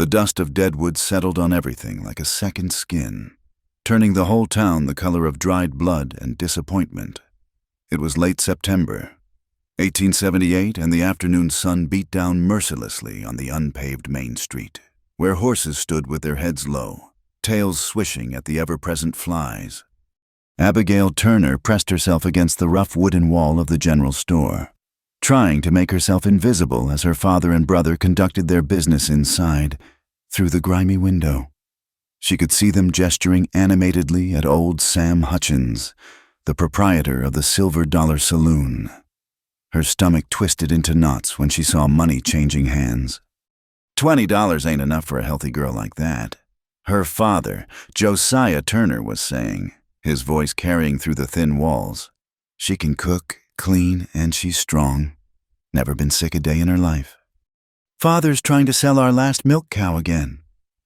The dust of deadwood settled on everything like a second skin, turning the whole town the color of dried blood and disappointment. It was late September, 1878, and the afternoon sun beat down mercilessly on the unpaved main street, where horses stood with their heads low, tails swishing at the ever-present flies. Abigail Turner pressed herself against the rough wooden wall of the general store, trying to make herself invisible as her father and brother conducted their business inside, through the grimy window. She could see them gesturing animatedly at old Sam Hutchins, the proprietor of the Silver Dollar Saloon. Her stomach twisted into knots when she saw money changing hands. $20 ain't enough for a healthy girl like that, her father, Josiah Turner, was saying, his voice carrying through the thin walls. She can cook, clean, and she's strong. Never been sick a day in her life. Father's trying to sell our last milk cow again,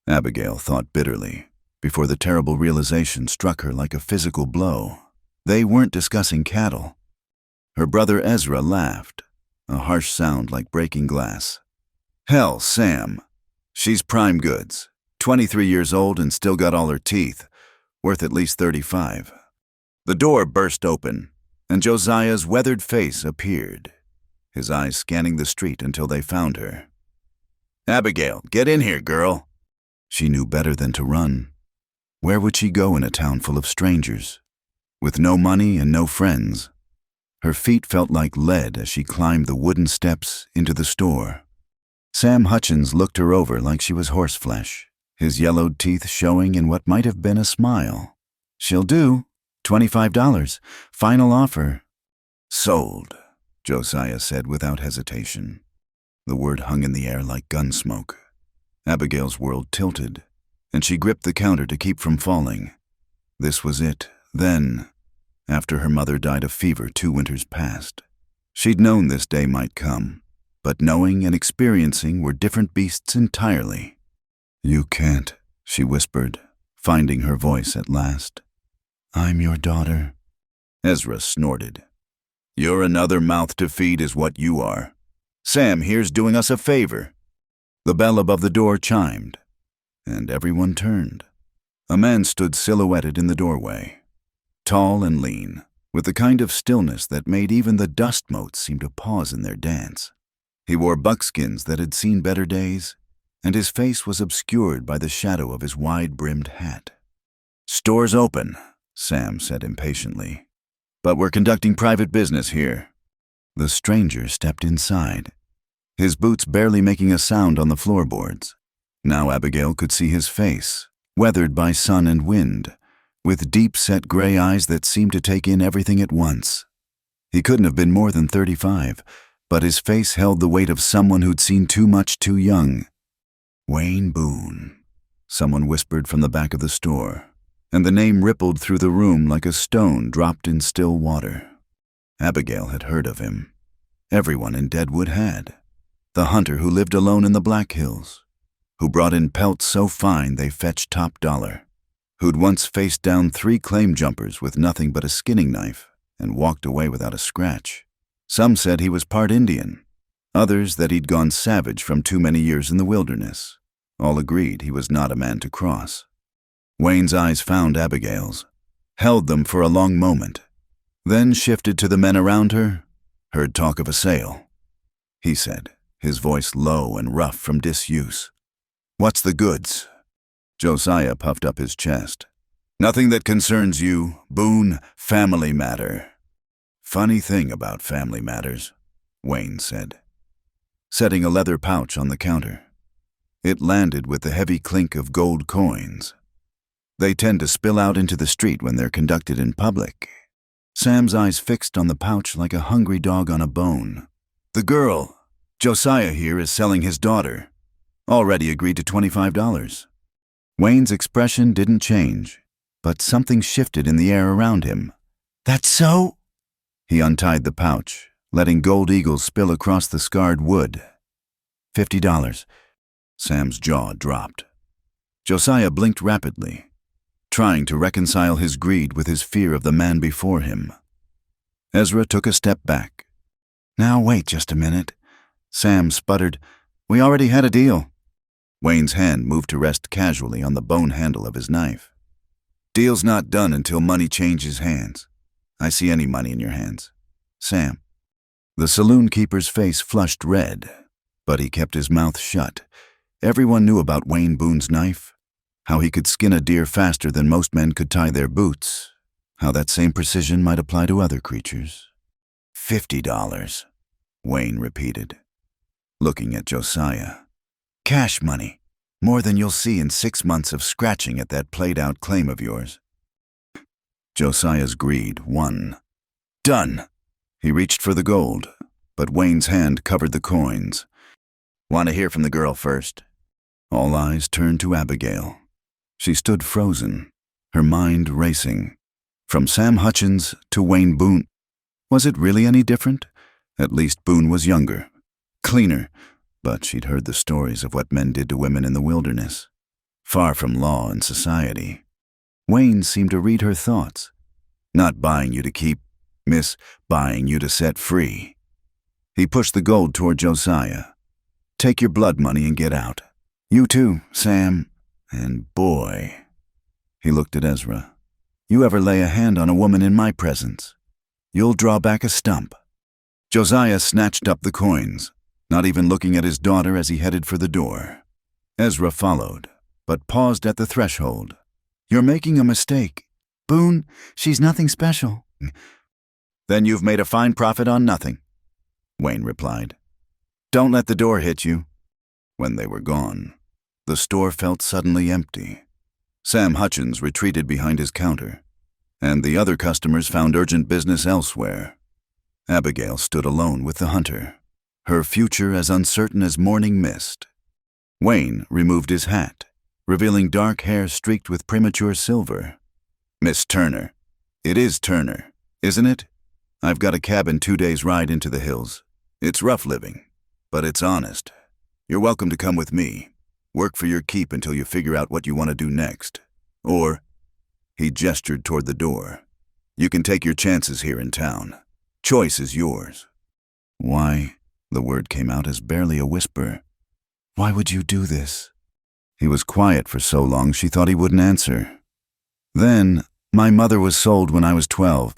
Abigail thought bitterly, before the terrible realization struck her like a physical blow. They weren't discussing cattle. Her brother Ezra laughed, a harsh sound like breaking glass. Hell, Sam. She's prime goods, 23 years old and still got all her teeth, worth at least 35. The door burst open, and Josiah's weathered face appeared, his eyes scanning the street until they found her. Abigail, get in here, girl. She knew better than to run. Where would she go in a town full of strangers, with no money and no friends? Her feet felt like lead as she climbed the wooden steps into the store. Sam Hutchins looked her over like she was horseflesh, his yellowed teeth showing in what might have been a smile. She'll do. $25. Final offer. Sold, Josiah said without hesitation. The word hung in the air like gun smoke. Abigail's world tilted, and she gripped the counter to keep from falling. This was it, then, after her mother died of fever 2 winters past. She'd known this day might come, but knowing and experiencing were different beasts entirely. You can't, she whispered, finding her voice at last. I'm your daughter. Ezra snorted. You're another mouth to feed is what you are. Sam here's doing us a favor. The bell above the door chimed, and everyone turned. A man stood silhouetted in the doorway, tall and lean, with the kind of stillness that made even the dust motes seem to pause in their dance. He wore buckskins that had seen better days, and his face was obscured by the shadow of his wide-brimmed hat. Store's open, Sam said impatiently, but we're conducting private business here. The stranger stepped inside, his boots barely making a sound on the floorboards. Now Abigail could see his face, weathered by sun and wind, with deep-set gray eyes that seemed to take in everything at once. He couldn't have been more than 35, but his face held the weight of someone who'd seen too much too young. Wayne Boone, someone whispered from the back of the store, and the name rippled through the room like a stone dropped in still water. Abigail had heard of him. Everyone in Deadwood had. The hunter who lived alone in the Black Hills, who brought in pelts so fine they fetched top dollar, who'd once faced down 3 claim jumpers with nothing but a skinning knife and walked away without a scratch. Some said he was part Indian, others that he'd gone savage from too many years in the wilderness. All agreed he was not a man to cross. Wayne's eyes found Abigail's, held them for a long moment, then shifted to the men around her. Heard talk of a sale, he said, his voice low and rough from disuse. What's the goods? Josiah puffed up his chest. Nothing that concerns you, Boone, family matter. Funny thing about family matters, Wayne said, setting a leather pouch on the counter. It landed with the heavy clink of gold coins. They tend to spill out into the street when they're conducted in public. Sam's eyes fixed on the pouch like a hungry dog on a bone. The girl, Josiah here, is selling his daughter. Already agreed to $25. Wayne's expression didn't change, but something shifted in the air around him. That's so? He untied the pouch, letting gold eagles spill across the scarred wood. $50. Sam's jaw dropped. Josiah blinked rapidly, trying to reconcile his greed with his fear of the man before him. Ezra took a step back. Now wait just a minute. Sam sputtered, We already had a deal. Wayne's hand moved to rest casually on the bone handle of his knife. Deal's not done until money changes hands. I see any money in your hands. Sam. The saloon keeper's face flushed red, but he kept his mouth shut. Everyone knew about Wayne Boone's knife, how he could skin a deer faster than most men could tie their boots, how that same precision might apply to other creatures. $50, Wayne repeated, looking at Josiah. Cash money, more than you'll see in 6 months of scratching at that played-out claim of yours. Josiah's greed won. Done! He reached for the gold, but Wayne's hand covered the coins. Want to hear from the girl first? All eyes turned to Abigail. She stood frozen, her mind racing. From Sam Hutchins to Wayne Boone. Was it really any different? At least Boone was younger, cleaner, but she'd heard the stories of what men did to women in the wilderness. Far from law and society. Wayne seemed to read her thoughts. Not buying you to keep, miss buying you to set free. He pushed the gold toward Josiah. Take your blood money and get out. You too, Sam. And boy. He looked at Ezra. You ever lay a hand on a woman in my presence, you'll draw back a stump. Josiah snatched up the coins, not even looking at his daughter as he headed for the door. Ezra followed, but paused at the threshold. You're making a mistake. Boone, she's nothing special. Then you've made a fine profit on nothing, Wayne replied. Don't let the door hit you. When they were gone, the store felt suddenly empty. Sam Hutchins retreated behind his counter, and the other customers found urgent business elsewhere. Abigail stood alone with the hunter, her future as uncertain as morning mist. Wayne removed his hat, revealing dark hair streaked with premature silver. Miss Turner. It is Turner, isn't it? I've got a cabin 2 days' ride into the hills. It's rough living, but it's honest. You're welcome to come with me. Work for your keep until you figure out what you want to do next. Or, he gestured toward the door, you can take your chances here in town. Choice is yours. Why? The word came out as barely a whisper. Why would you do this? He was quiet for so long she thought he wouldn't answer. Then, my mother was sold when I was 12.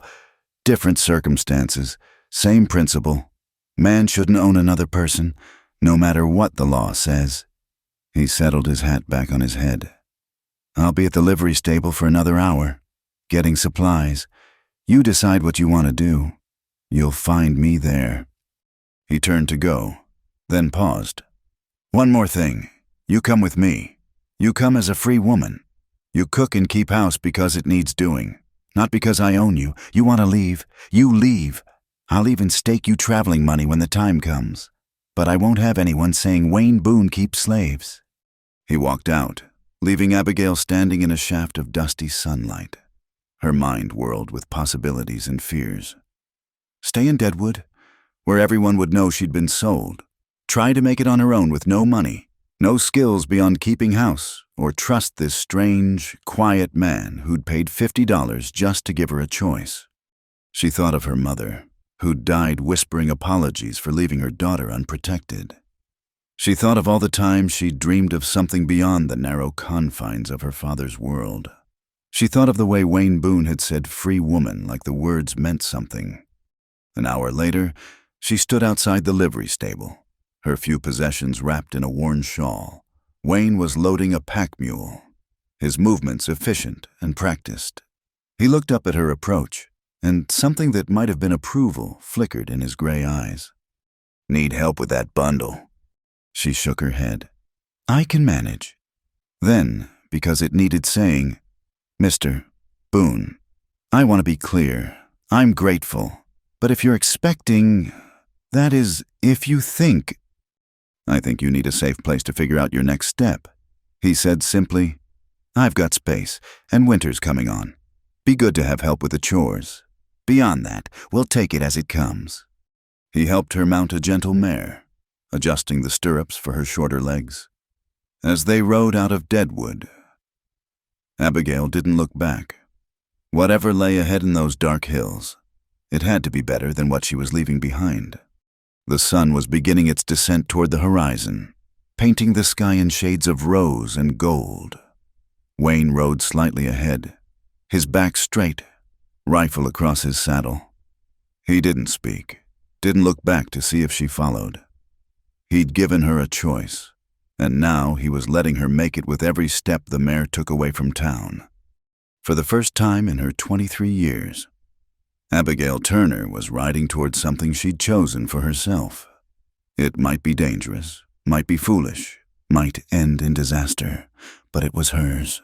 Different circumstances, same principle. Man shouldn't own another person, no matter what the law says. He settled his hat back on his head. I'll be at the livery stable for another hour, getting supplies. You decide what you want to do. You'll find me there. He turned to go, then paused. One more thing. You come with me. You come as a free woman. You cook and keep house because it needs doing, not because I own you. You want to leave. You leave. I'll even stake you traveling money when the time comes. But I won't have anyone saying Wayne Boone keeps slaves. He walked out, leaving Abigail standing in a shaft of dusty sunlight. Her mind whirled with possibilities and fears. Stay in Deadwood, where everyone would know she'd been sold. Try to make it on her own with no money, no skills beyond keeping house, or trust this strange, quiet man who'd paid $50 just to give her a choice. She thought of her mother, who'd died whispering apologies for leaving her daughter unprotected. She thought of all the times she'd dreamed of something beyond the narrow confines of her father's world. She thought of the way Wayne Boone had said free woman like the words meant something. An hour later, she stood outside the livery stable, her few possessions wrapped in a worn shawl. Wayne was loading a pack mule, his movements efficient and practiced. He looked up at her approach, and something that might have been approval flickered in his gray eyes. Need help with that bundle? She shook her head. I can manage. Then, because it needed saying, Mr. Boone, I want to be clear. I'm grateful. But if you're expecting, that is, if you think, I think you need a safe place to figure out your next step. He said simply, I've got space, and winter's coming on. Be good to have help with the chores. Beyond that, we'll take it as it comes. He helped her mount a gentle mare, adjusting the stirrups for her shorter legs. As they rode out of Deadwood, Abigail didn't look back. Whatever lay ahead in those dark hills, it had to be better than what she was leaving behind. The sun was beginning its descent toward the horizon, painting the sky in shades of rose and gold. Wayne rode slightly ahead, his back straight, rifle across his saddle. He didn't speak, didn't look back to see if she followed. He'd given her a choice, and now he was letting her make it with every step the mare took away from town. For the first time in her 23 years, Abigail Turner was riding towards something she'd chosen for herself. It might be dangerous, might be foolish, might end in disaster, but it was hers.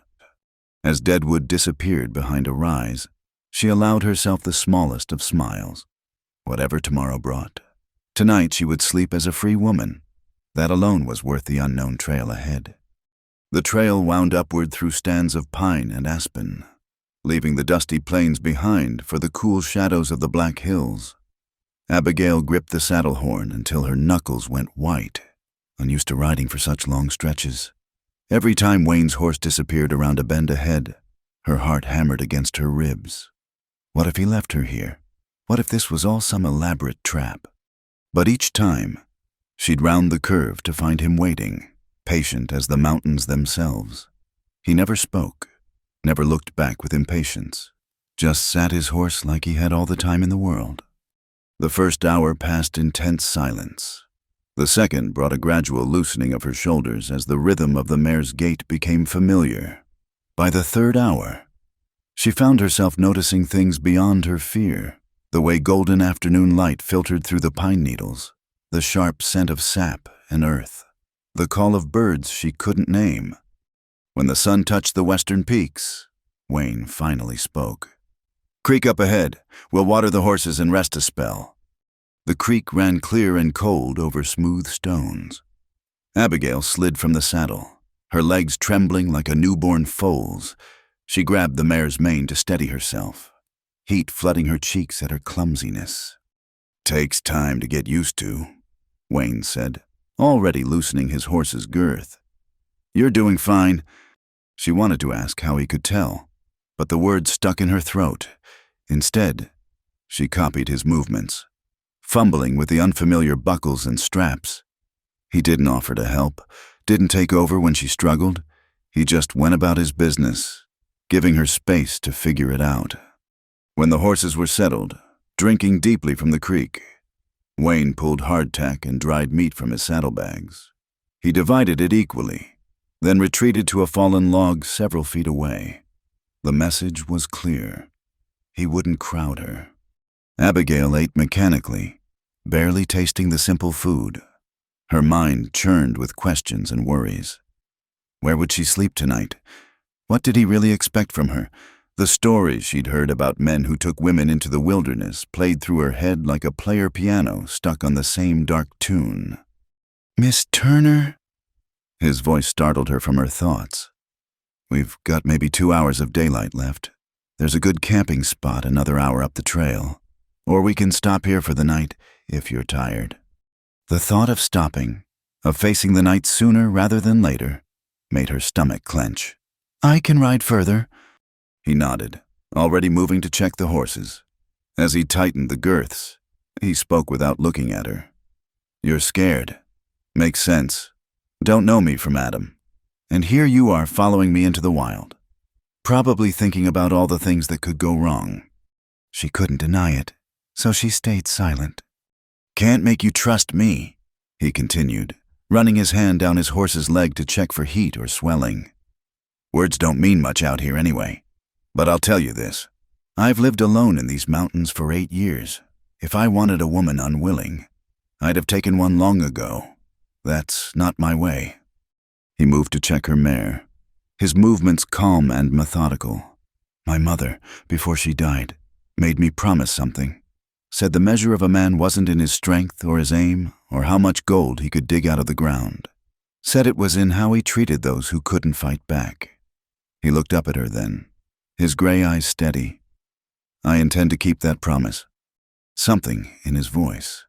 As Deadwood disappeared behind a rise, she allowed herself the smallest of smiles. Whatever tomorrow brought, tonight she would sleep as a free woman. That alone was worth the unknown trail ahead. The trail wound upward through stands of pine and aspen, leaving the dusty plains behind for the cool shadows of the Black Hills. Abigail gripped the saddle horn until her knuckles went white, unused to riding for such long stretches. Every time Wayne's horse disappeared around a bend ahead, her heart hammered against her ribs. What if he left her here? What if this was all some elaborate trap? But each time, she'd round the curve to find him waiting, patient as the mountains themselves. He never spoke, never looked back with impatience, just sat his horse like he had all the time in the world. The first hour passed in tense silence. The second brought a gradual loosening of her shoulders as the rhythm of the mare's gait became familiar. By the third hour, she found herself noticing things beyond her fear. The way golden afternoon light filtered through the pine needles, the sharp scent of sap and earth, the call of birds she couldn't name. When the sun touched the western peaks, Wayne finally spoke. "Creek up ahead. We'll water the horses and rest a spell." The creek ran clear and cold over smooth stones. Abigail slid from the saddle, her legs trembling like a newborn foal's. She grabbed the mare's mane to steady herself, heat flooding her cheeks at her clumsiness. "Takes time to get used to," Wayne said, already loosening his horse's girth. "You're doing fine." She wanted to ask how he could tell, but the words stuck in her throat. Instead, she copied his movements, fumbling with the unfamiliar buckles and straps. He didn't offer to help, didn't take over when she struggled. He just went about his business, giving her space to figure it out. When the horses were settled, drinking deeply from the creek, Wayne pulled hardtack and dried meat from his saddlebags. He divided it equally, then retreated to a fallen log several feet away. The message was clear. He wouldn't crowd her. Abigail ate mechanically, barely tasting the simple food. Her mind churned with questions and worries. Where would she sleep tonight? What did he really expect from her? The stories she'd heard about men who took women into the wilderness played through her head like a player piano stuck on the same dark tune. "Miss Turner?" His voice startled her from her thoughts. "We've got maybe 2 hours of daylight left. There's a good camping spot another hour up the trail. Or we can stop here for the night if you're tired." The thought of stopping, of facing the night sooner rather than later, made her stomach clench. "I can ride further." He nodded, already moving to check the horses. As he tightened the girths, he spoke without looking at her. "You're scared. Makes sense. Don't know me from Adam. And here you are following me into the wild. Probably thinking about all the things that could go wrong." She couldn't deny it, so she stayed silent. "Can't make you trust me," he continued, running his hand down his horse's leg to check for heat or swelling. "Words don't mean much out here anyway. But I'll tell you this. I've lived alone in these mountains for 8 years. If I wanted a woman unwilling, I'd have taken one long ago. That's not my way." He moved to check her mare, his movements calm and methodical. "My mother, before she died, made me promise something. Said the measure of a man wasn't in his strength or his aim or how much gold he could dig out of the ground. Said it was in how he treated those who couldn't fight back." He looked up at her then, his gray eyes steady. "I intend to keep that promise." Something in his voice,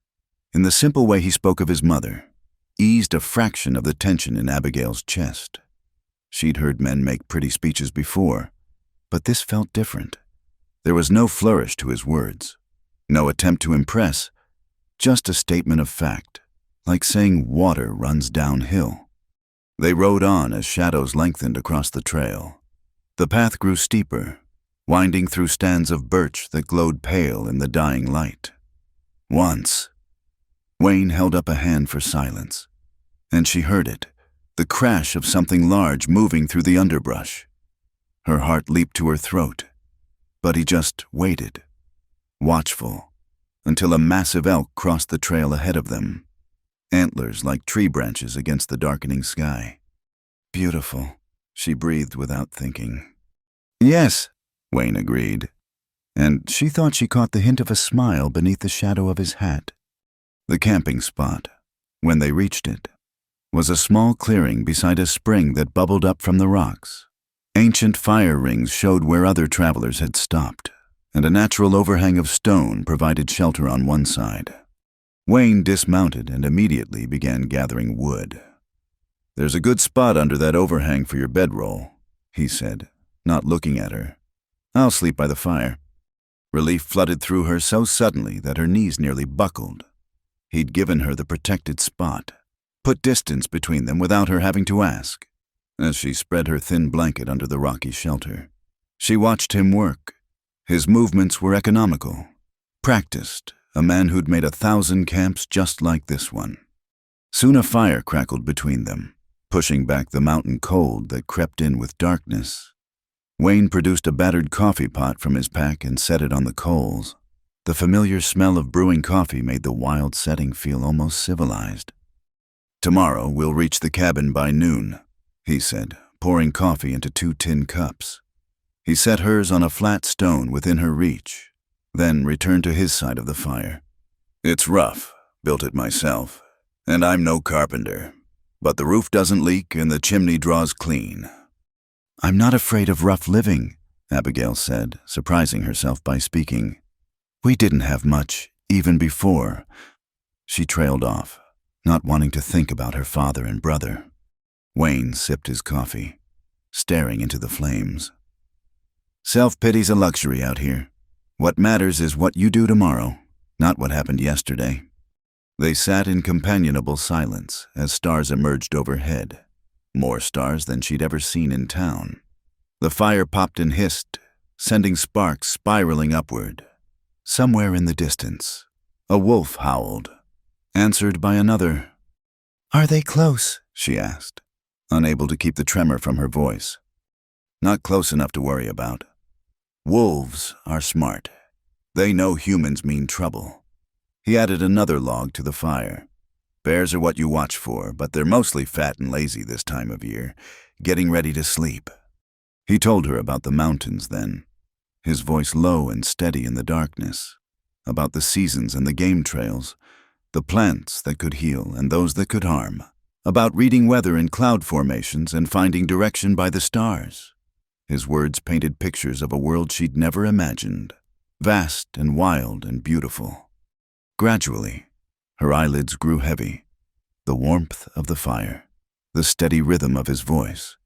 in the simple way he spoke of his mother, eased a fraction of the tension in Abigail's chest. She'd heard men make pretty speeches before, but this felt different. There was no flourish to his words, no attempt to impress, just a statement of fact, like saying water runs downhill. They rode on as shadows lengthened across the trail. The path grew steeper, winding through stands of birch that glowed pale in the dying light. Once, Wayne held up a hand for silence, and she heard it, the crash of something large moving through the underbrush. Her heart leaped to her throat, but he just waited, watchful, until a massive elk crossed the trail ahead of them, antlers like tree branches against the darkening sky. Beautiful, she breathed without thinking. Yes, Wayne agreed, and she thought she caught the hint of a smile beneath the shadow of his hat. The camping spot, when they reached it, was a small clearing beside a spring that bubbled up from the rocks. Ancient fire rings showed where other travelers had stopped, and a natural overhang of stone provided shelter on one side. Wayne dismounted and immediately began gathering wood. "There's a good spot under that overhang for your bedroll," he said, not looking at her. "I'll sleep by the fire." Relief flooded through her so suddenly that her knees nearly buckled. He'd given her the protected spot, put distance between them without her having to ask. As she spread her thin blanket under the rocky shelter, she watched him work. His movements were economical, practiced, a man who'd made 1,000 camps just like this one. Soon a fire crackled between them, pushing back the mountain cold that crept in with darkness. Wayne produced a battered coffee pot from his pack and set it on the coals. The familiar smell of brewing coffee made the wild setting feel almost civilized. "Tomorrow we'll reach the cabin by noon," he said, pouring coffee into 2 tin cups. He set hers on a flat stone within her reach, then returned to his side of the fire. "It's rough, built it myself, and I'm no carpenter, but the roof doesn't leak and the chimney draws clean." "I'm not afraid of rough living," Abigail said, surprising herself by speaking. "We didn't have much, even before." She trailed off, not wanting to think about her father and brother. Wayne sipped his coffee, staring into the flames. "Self-pity's a luxury out here. What matters is what you do tomorrow, not what happened yesterday." They sat in companionable silence as stars emerged overhead, more stars than she'd ever seen in town. The fire popped and hissed, sending sparks spiraling upward. Somewhere in the distance, a wolf howled, answered by another. "Are they close?" she asked, unable to keep the tremor from her voice. "Not close enough to worry about. Wolves are smart. They know humans mean trouble." He added another log to the fire. "Bears are what you watch for, but they're mostly fat and lazy this time of year, getting ready to sleep." He told her about the mountains then, his voice low and steady in the darkness, about the seasons and the game trails, the plants that could heal and those that could harm, about reading weather in cloud formations and finding direction by the stars. His words painted pictures of a world she'd never imagined, vast and wild and beautiful. Gradually, her eyelids grew heavy. The warmth of the fire, the steady rhythm of his voice,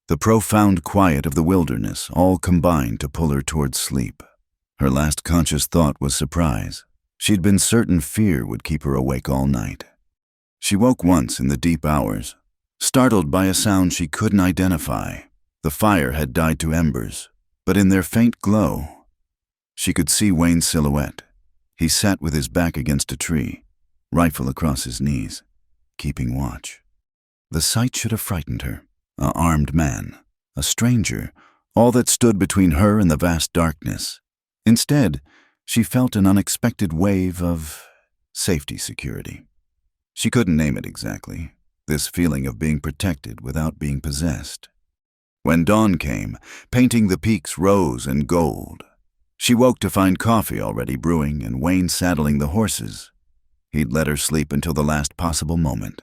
the profound quiet of the wilderness all combined to pull her towards sleep. Her last conscious thought was surprise. She'd been certain fear would keep her awake all night. She woke once in the deep hours, startled by a sound she couldn't identify. The fire had died to embers, but in their faint glow, she could see Wayne's silhouette. He sat with his back against a tree, rifle across his knees, keeping watch. The sight should have frightened her. An armed man, a stranger, all that stood between her and the vast darkness. Instead, she felt an unexpected wave of safety security. She couldn't name it exactly, this feeling of being protected without being possessed. When dawn came, painting the peaks rose and gold. She woke to find coffee already brewing and Wayne saddling the horses. He'd let her sleep until the last possible moment.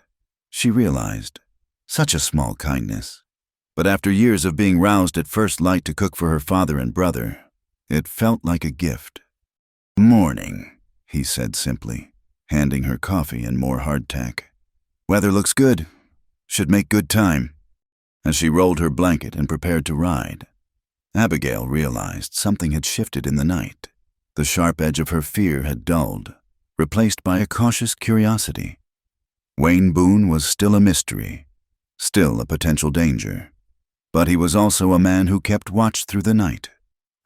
She realized, such a small kindness. But after years of being roused at first light to cook for her father and brother, it felt like a gift. "Morning," he said simply, handing her coffee and more hardtack. "Weather looks good. Should make good time." As she rolled her blanket and prepared to ride, Abigail realized something had shifted in the night. The sharp edge of her fear had dulled, replaced by a cautious curiosity. Wayne Boone was still a mystery, still a potential danger. But he was also a man who kept watch through the night,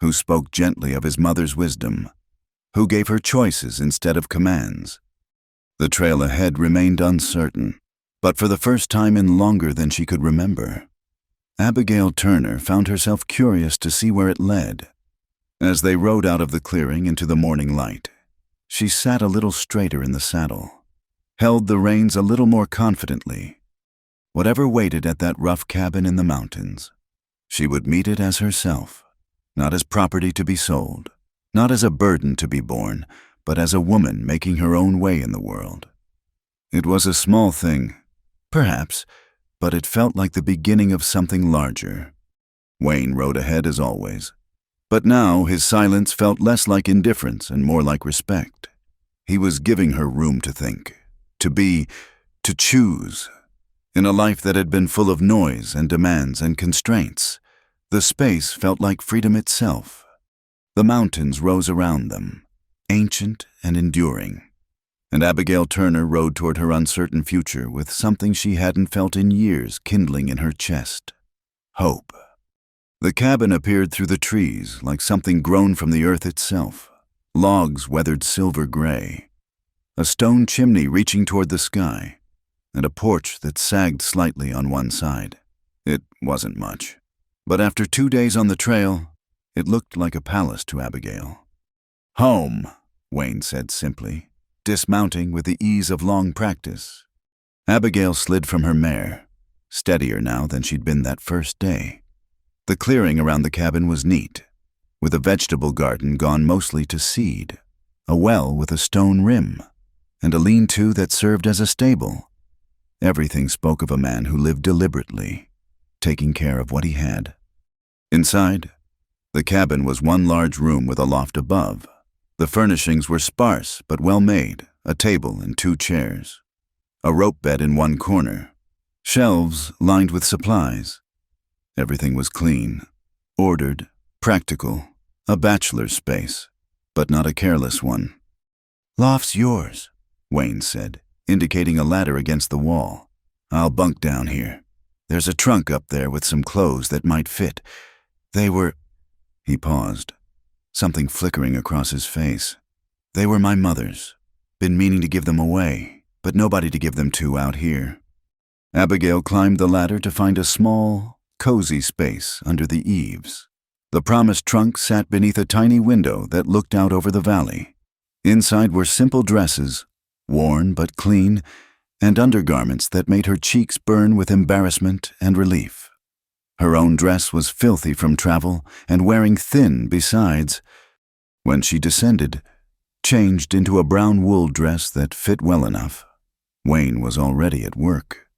who spoke gently of his mother's wisdom, who gave her choices instead of commands. The trail ahead remained uncertain, but for the first time in longer than she could remember, Abigail Turner found herself curious to see where it led. As they rode out of the clearing into the morning light, she sat a little straighter in the saddle, held the reins a little more confidently. Whatever waited at that rough cabin in the mountains, she would meet it as herself, not as property to be sold, not as a burden to be borne, but as a woman making her own way in the world. It was a small thing, perhaps, but it felt like the beginning of something larger. Wayne rode ahead as always, but now his silence felt less like indifference and more like respect. He was giving her room to think, to be, to choose. In a life that had been full of noise and demands and constraints, the space felt like freedom itself. The mountains rose around them, ancient and enduring, and Abigail Turner rode toward her uncertain future with something she hadn't felt in years kindling in her chest: hope. The cabin appeared through the trees like something grown from the earth itself, logs weathered silver gray, a stone chimney reaching toward the sky, and a porch that sagged slightly on one side. It wasn't much, but after 2 days on the trail, it looked like a palace to Abigail. "Home," Wayne said simply, dismounting with the ease of long practice. Abigail slid from her mare, steadier now than she'd been that first day. The clearing around the cabin was neat, with a vegetable garden gone mostly to seed, a well with a stone rim, and a lean-to that served as a stable. Everything spoke of a man who lived deliberately, taking care of what he had. Inside, the cabin was one large room with a loft above. The furnishings were sparse but well made, a table and 2 chairs, a rope bed in one corner, shelves lined with supplies. Everything was clean, ordered, practical, a bachelor's space, but not a careless one. "Loft's yours," Wayne said, indicating a ladder against the wall. "I'll bunk down here. There's a trunk up there with some clothes that might fit. They were—" He paused, something flickering across his face. "They were my mother's. Been meaning to give them away, but nobody to give them to out here." Abigail climbed the ladder to find a small, cozy space under the eaves. The promised trunk sat beneath a tiny window that looked out over the valley. Inside were simple dresses, worn but clean, and undergarments that made her cheeks burn with embarrassment and relief. Her own dress was filthy from travel and wearing thin besides. When she descended, changed into a brown wool dress that fit well enough, Wayne was already at work.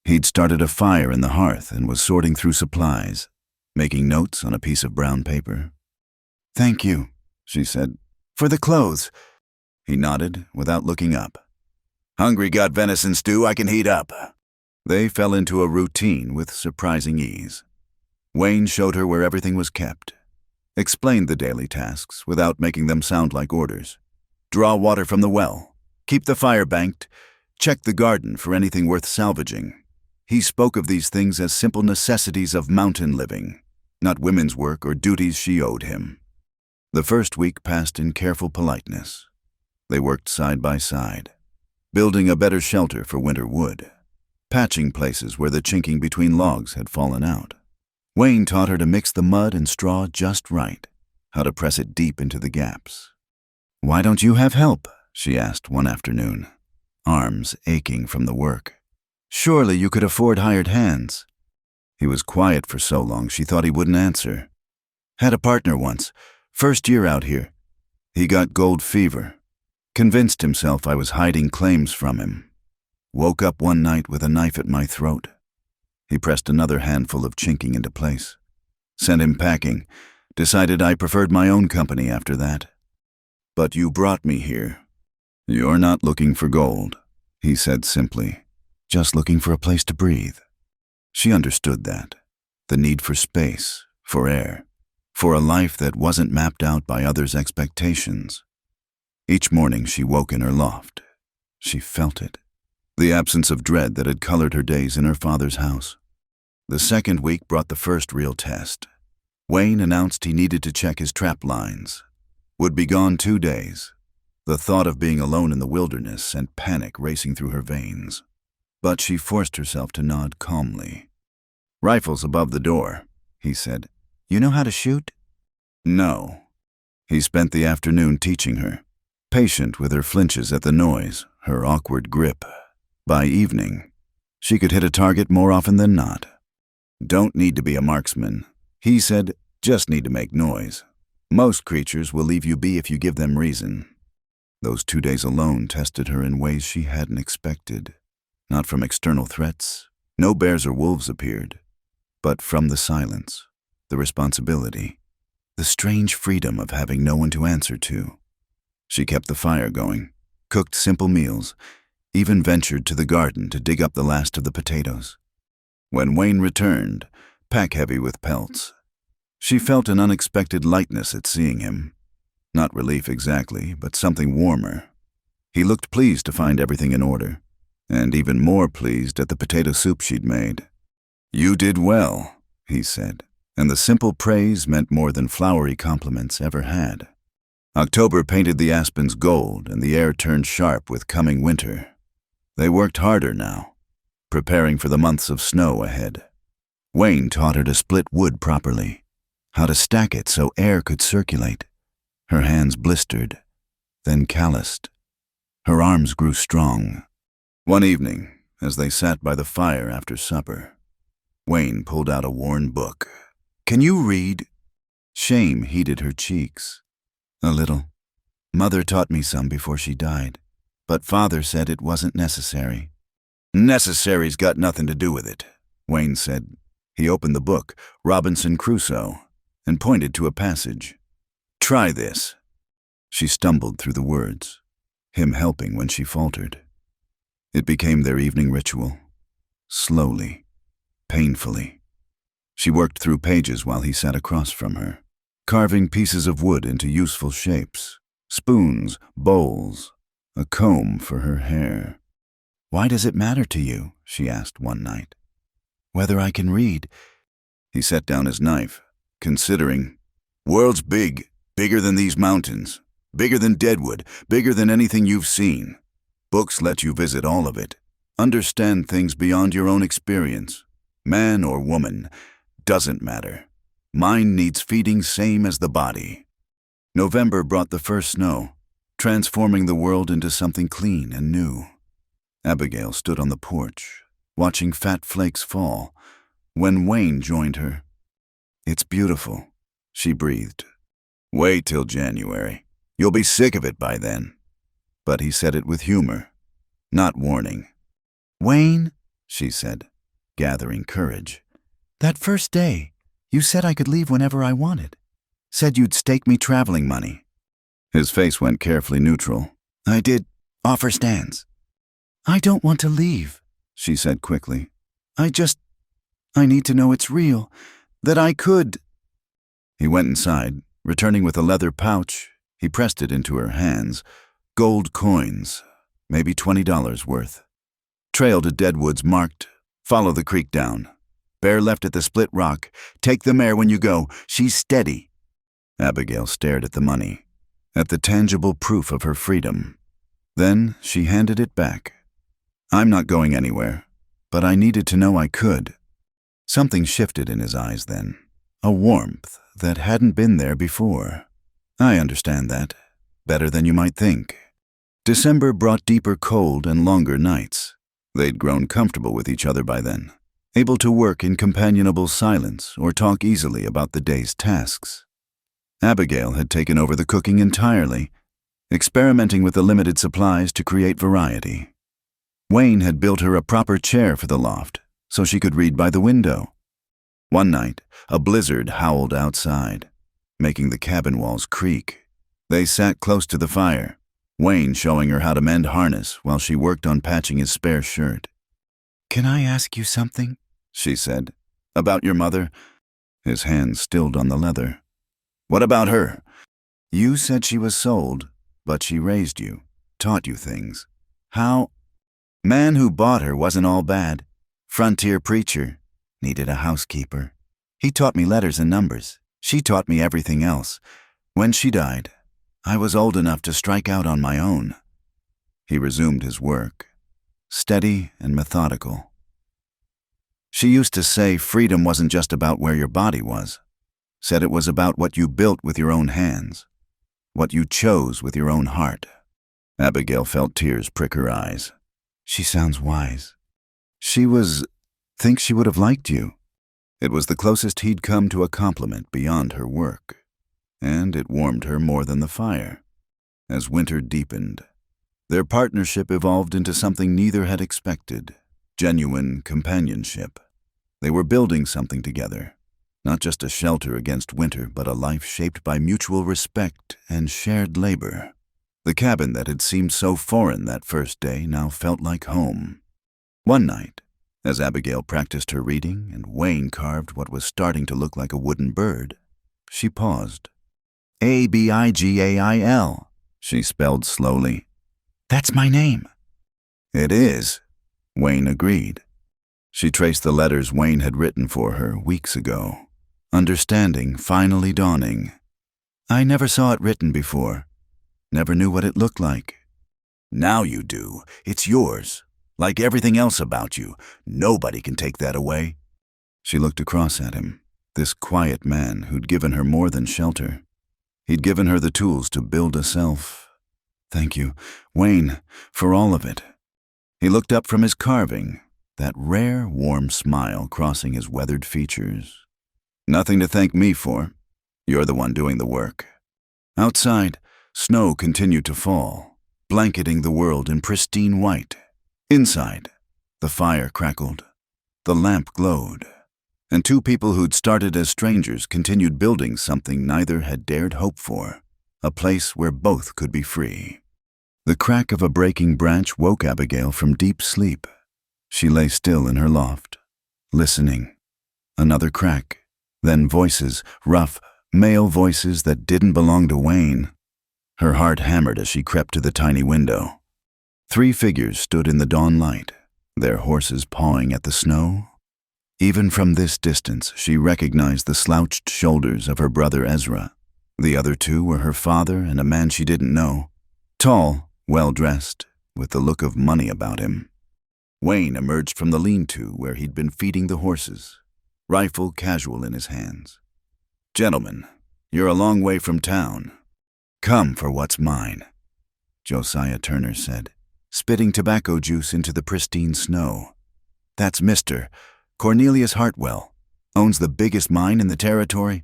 He'd started a fire in the hearth and was sorting through supplies, making notes on a piece of brown paper. "Thank you," she said, "for the clothes." He nodded without looking up. "Hungry got venison stew I can heat up." They fell into a routine with surprising ease. Wayne showed her where everything was kept, explained the daily tasks without making them sound like orders. Draw water from the well, keep the fire banked, check the garden for anything worth salvaging. He spoke of these things as simple necessities of mountain living, not women's work or duties she owed him. The first week passed in careful politeness. They worked side by side, building a better shelter for winter wood, patching places where the chinking between logs had fallen out. Wayne taught her to mix the mud and straw just right, how to press it deep into the gaps. "Why don't you have help?" she asked one afternoon, arms aching from the work. "Surely you could afford hired hands." He was quiet for so long she thought he wouldn't answer. "Had a partner once, first year out here. He got gold fever. Convinced himself I was hiding claims from him. Woke up one night with a knife at my throat." He pressed another handful of chinking into place. "Sent him packing. Decided I preferred my own company after that. But you brought me here." "You're not looking for gold," he said simply. "Just looking for a place to breathe." She understood that. The need for space, for air, for a life that wasn't mapped out by others' expectations. Each morning she woke in her loft. She felt it. the absence of dread that had colored her days in her father's house. The second week brought the first real test. Wayne announced he needed to check his trap lines. Would be gone 2 days. The thought of being alone in the wilderness sent panic racing through her veins. But she forced herself to nod calmly. "Rifle's above the door," he said. "You know how to shoot?" "No." He spent the afternoon teaching her, patient with her flinches at the noise, her awkward grip. By evening, she could hit a target more often than not. "Don't need to be a marksman," he said, "just need to make noise. Most creatures will leave you be if you give them reason." Those 2 days alone tested her in ways she hadn't expected. Not from external threats. No bears or wolves appeared. But from the silence, the responsibility, the strange freedom of having no one to answer to. She kept the fire going, cooked simple meals, even ventured to the garden to dig up the last of the potatoes. When Wayne returned, pack-heavy with pelts, she felt an unexpected lightness at seeing him. Not relief exactly, but something warmer. He looked pleased to find everything in order, and even more pleased at the potato soup she'd made. "You did well," he said, and the simple praise meant more than flowery compliments ever had. October painted the aspens gold, and the air turned sharp with coming winter. They worked harder now, preparing for the months of snow ahead. Wayne taught her to split wood properly, how to stack it so air could circulate. Her hands blistered, then calloused. Her arms grew strong. One evening, as they sat by the fire after supper, Wayne pulled out a worn book. "Can you read?" Shame heated her cheeks. "A little. Mother taught me some before she died, but Father said it wasn't necessary." "Necessary's got nothing to do with it," Wayne said. He opened the book, Robinson Crusoe, and pointed to a passage. "Try this." She stumbled through the words, him helping when she faltered. It became their evening ritual. Slowly, painfully. She worked through pages while he sat across from her, carving pieces of wood into useful shapes, spoons, bowls, a comb for her hair. "Why does it matter to you?" she asked one night. "Whether I can read." He set down his knife, considering. "World's big, bigger than these mountains, bigger than Deadwood, bigger than anything you've seen. Books let you visit all of it, understand things beyond your own experience. Man or woman, doesn't matter. Mind needs feeding same as the body." November brought the first snow, transforming the world into something clean and new. Abigail stood on the porch, watching fat flakes fall, when Wayne joined her. "It's beautiful," she breathed. "Wait till January. You'll be sick of it by then." But he said it with humor, not warning. "Wayne," she said, gathering courage. "That first day, you said I could leave whenever I wanted. Said you'd stake me traveling money." His face went carefully neutral. "I did offer stands." "I don't want to leave," she said quickly. I need to know it's real, that I could." He went inside, returning with a leather pouch. He pressed it into her hands. Gold coins, maybe $20 worth. Trail to Deadwoods marked, "Follow the creek down. Bear left at the split rock. Take the mare when you go. She's steady." Abigail stared at the money, at the tangible proof of her freedom. Then she handed it back. "I'm not going anywhere, but I needed to know I could." Something shifted in his eyes then, a warmth that hadn't been there before. "I understand that, better than you might think." December brought deeper cold and longer nights. They'd grown comfortable with each other by then, able to work in companionable silence or talk easily about the day's tasks. Abigail had taken over the cooking entirely, experimenting with the limited supplies to create variety. Wayne had built her a proper chair for the loft, so she could read by the window. One night, a blizzard howled outside, making the cabin walls creak. They sat close to the fire, Wayne showing her how to mend harness while she worked on patching his spare shirt. "Can I ask you something?" she said. "About your mother?" His hand stilled on the leather. "What about her?" "You said she was sold, but she raised you, taught you things. How?" Man who bought her wasn't all bad. Frontier preacher. Needed a housekeeper. He taught me letters and numbers. She taught me everything else. When she died, I was old enough to strike out on my own. He resumed his work, steady and methodical. She used to say freedom wasn't just about where your body was. Said it was about what you built with your own hands, what you chose with your own heart. Abigail felt tears prick her eyes. She sounds wise. Think she would have liked you. It was the closest he'd come to a compliment beyond her work, and it warmed her more than the fire. As winter deepened, their partnership evolved into something neither had expected, genuine companionship. They were building something together, not just a shelter against winter, but a life shaped by mutual respect and shared labor. The cabin that had seemed so foreign that first day now felt like home. One night, as Abigail practiced her reading and Wayne carved what was starting to look like a wooden bird, she paused. Abigail, she spelled slowly. That's my name. It is, Wayne agreed. She traced the letters Wayne had written for her weeks ago, understanding finally dawning. I never saw it written before. Never knew what it looked like. Now you do. It's yours. Like everything else about you. Nobody can take that away. She looked across at him, this quiet man who'd given her more than shelter. He'd given her the tools to build a self. Thank you, Wayne, for all of it. He looked up from his carving, that rare, warm smile crossing his weathered features. Nothing to thank me for. You're the one doing the work. Outside, snow continued to fall, blanketing the world in pristine white. Inside, the fire crackled, the lamp glowed, and two people who'd started as strangers continued building something neither had dared hope for, a place where both could be free. The crack of a breaking branch woke Abigail from deep sleep. She lay still in her loft, listening. Another crack, then voices, rough, male voices that didn't belong to Wayne. Her heart hammered as she crept to the tiny window. 3 figures stood in the dawn light, their horses pawing at the snow. Even from this distance, she recognized the slouched shoulders of her brother Ezra. The other 2 were her father and a man she didn't know, tall, well-dressed, with the look of money about him. Wayne emerged from the lean-to where he'd been feeding the horses, rifle casual in his hands. Gentlemen, you're a long way from town. Come for what's mine, Josiah Turner said, spitting tobacco juice into the pristine snow. That's Mr. Cornelius Hartwell, owns the biggest mine in the territory,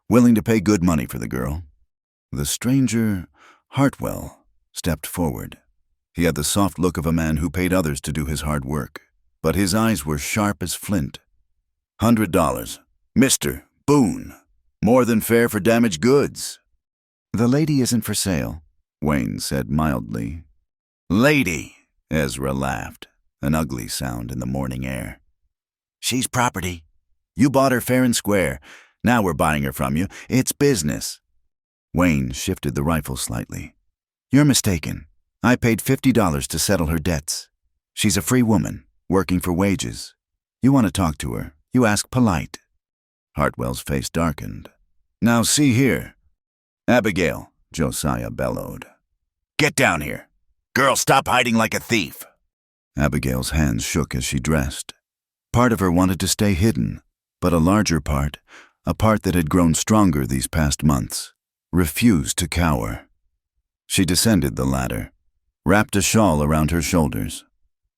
willing to pay good money for the girl. The stranger, Hartwell, stepped forward. He had the soft look of a man who paid others to do his hard work, but his eyes were sharp as flint. $100. Mr. Boone. More than fair for damaged goods. The lady isn't for sale, Wayne said mildly. Lady, Ezra laughed, an ugly sound in the morning air. She's property. You bought her fair and square. Now we're buying her from you. It's business. Wayne shifted the rifle slightly. You're mistaken. I paid $50 to settle her debts. She's a free woman, working for wages. You want to talk to her, you ask polite. Hartwell's face darkened. Now see here. Abigail, Josiah bellowed. Get down here. Girl, stop hiding like a thief. Abigail's hands shook as she dressed. Part of her wanted to stay hidden, but a larger part, a part that had grown stronger these past months, refused to cower. She descended the ladder, wrapped a shawl around her shoulders,